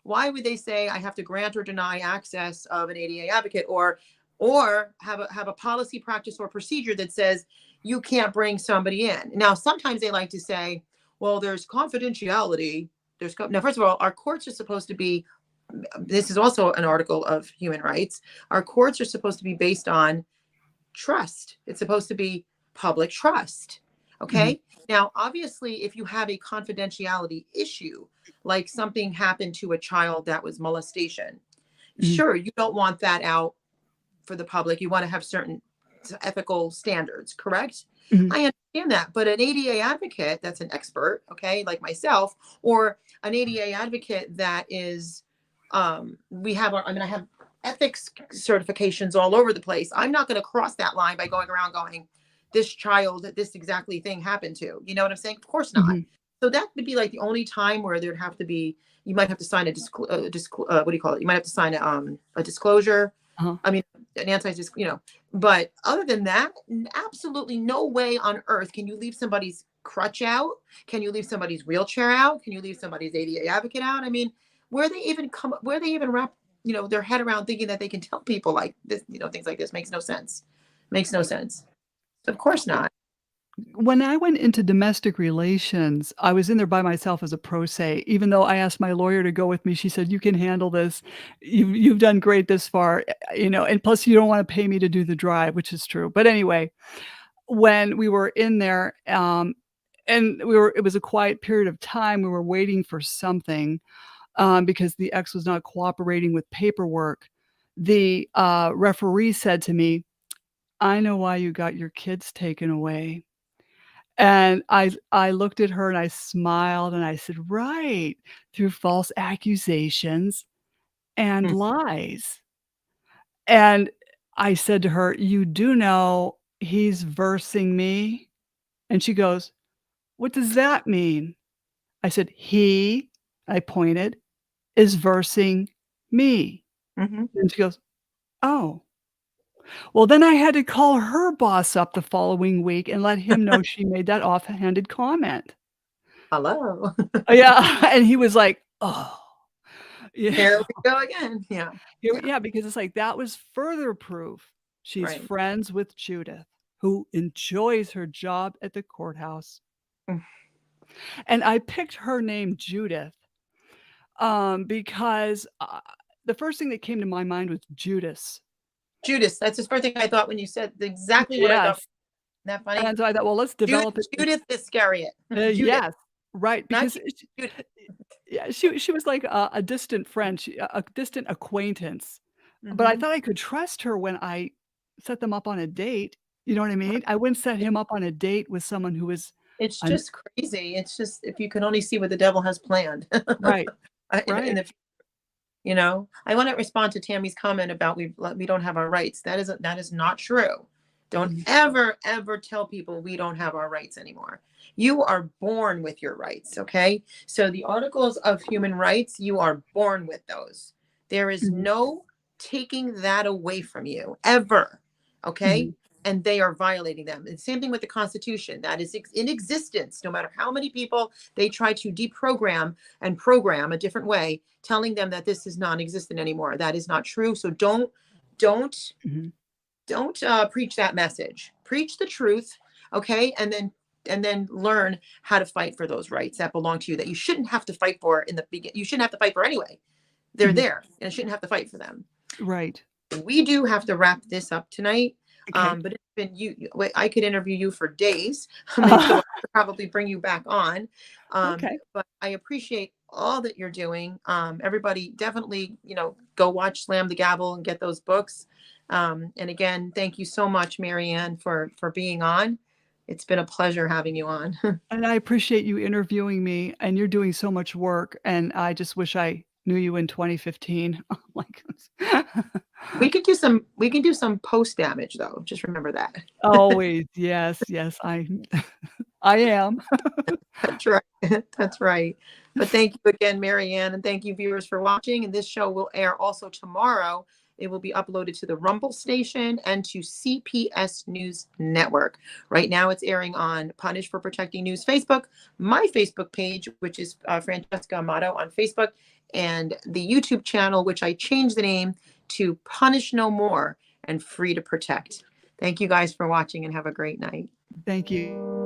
Why would they say I have to grant or deny access of an ADA advocate or have a policy, practice, or procedure that says you can't bring somebody in? Now, sometimes they like to say, well, there's confidentiality. Now, first of all, our courts are supposed to be, this is also an article of human rights. Our courts are supposed to be based on trust. It's supposed to be public trust. Mhm. Okay. Now, obviously, if you have a confidentiality issue, like something happened to a child that was molestation, Mhm. sure, you don't want that out for the public. You want to have certain ethical standards, correct? Mhm. I understand that. But an ADA advocate that's an expert, okay, like myself, or an ADA advocate that is, I have ethics certifications all over the place. I'm not going to cross that line by going around going, this child, this exactly thing happened to. You know what I'm saying? Of course not. Mhm. So that would be like the only time where there'd have to be, you might have to sign what do you call it? You might have to sign a disclosure. Uh-huh. I mean, an but other than that, absolutely no way on earth can you leave somebody's crutch out. Can you leave somebody's wheelchair out? Can you leave somebody's ADA advocate out? I mean, where they even wrap, their head around thinking that they can tell people like this, things like this makes no sense. Makes no sense. Of course not. When I went into domestic relations, I was in there by myself as a pro se. Even though I asked my lawyer to go with me, she said, "You can handle this. You've done great this far, and plus you don't wanna pay me to do the drive," which is true. But anyway, when we were in there, and it was a quiet period of time, we were waiting for something, because the ex was not cooperating with paperwork. The, referee said to me, "I know why you got your kids taken away." And I looked at her and I smiled and I said, "Right, through false accusations and Mm, lies." And I said to her, "You do know he's versing me?" And she goes, "What does that mean?" I said, "He," I pointed, "is versing me." mhm. And she goes, "Oh." Well, then I had to call her boss up the following week and let him know she made that offhanded comment. Hello. Oh, yeah, and he was like, "Oh." Yeah. Here we go again. Yeah. Yeah. Yeah, because it's like, that was further proof she's Right. friends with Judith, who enjoys her job at the courthouse. Mm. And I picked her name Judith, because, the first thing that came to my mind was Judas. Judas. That's the first thing I thought when you said exactly what I thought. Yes, Isn't that funny? and so I thought, "Well, let's Judith, develop it." Judith Iscariot. Judith, Yes, right, not because sh Judith. yeah, she was like a distant friend, a distant acquaintance, but I Hmm. thought I could trust her when I set them up on a date, you know what I mean? I wouldn't set him up on a date with someone who is It's an just crazy. It's just if you can only see what the devil has planned. right, In right, the I want to respond to Tammy's comment about we don't have our rights. That is not true. Don't mhm, ever tell people we don't have our rights anymore. You are born with your rights, okay? So the articles of human rights, you are born with those. There is mhm, no taking that away from you ever, okay? mhm, And they are violating them. And same thing with the Constitution. That is in existence, no matter how many people they try to deprogram and program a different way, telling them that this is non-existent anymore. That is not true. So don't mhm, preach that message. Preach the truth, okay, and then learn how to fight for those rights that belong to you that you shouldn't have to fight for in the beginning. You shouldn't have to fight for anyway. They're mhm, there, and shouldn't have to fight for them. right, We do have to wrap this up tonight. okay. But it's been wait, I could interview you for days. Maybe we'll probably bring you back on. Okay. But I appreciate all that you're doing. Everybody definitely, go watch Slam the Gavel and get those books. And again, thank you so much, Maryann, for being on. It's been a pleasure having you on. And I appreciate you interviewing me, and you're doing so much work, and I just wish I knew you in 2015. Oh my goodness. We can do some post damage though. Just remember that. Always. Yes. Yes. I am. That's right. That's right. But thank you again, Maryann, and thank you viewers for watching. And this show will air also tomorrow. It will be uploaded to the Rumble station and to CPS News Network. Right now it's airing on Punish for Protecting News Facebook, my Facebook page, which is Francesca Amato on Facebook, and the YouTube channel, which I changed the name to Punish No More and Free to Protect. Thank you guys for watching and have a great night. Thank you.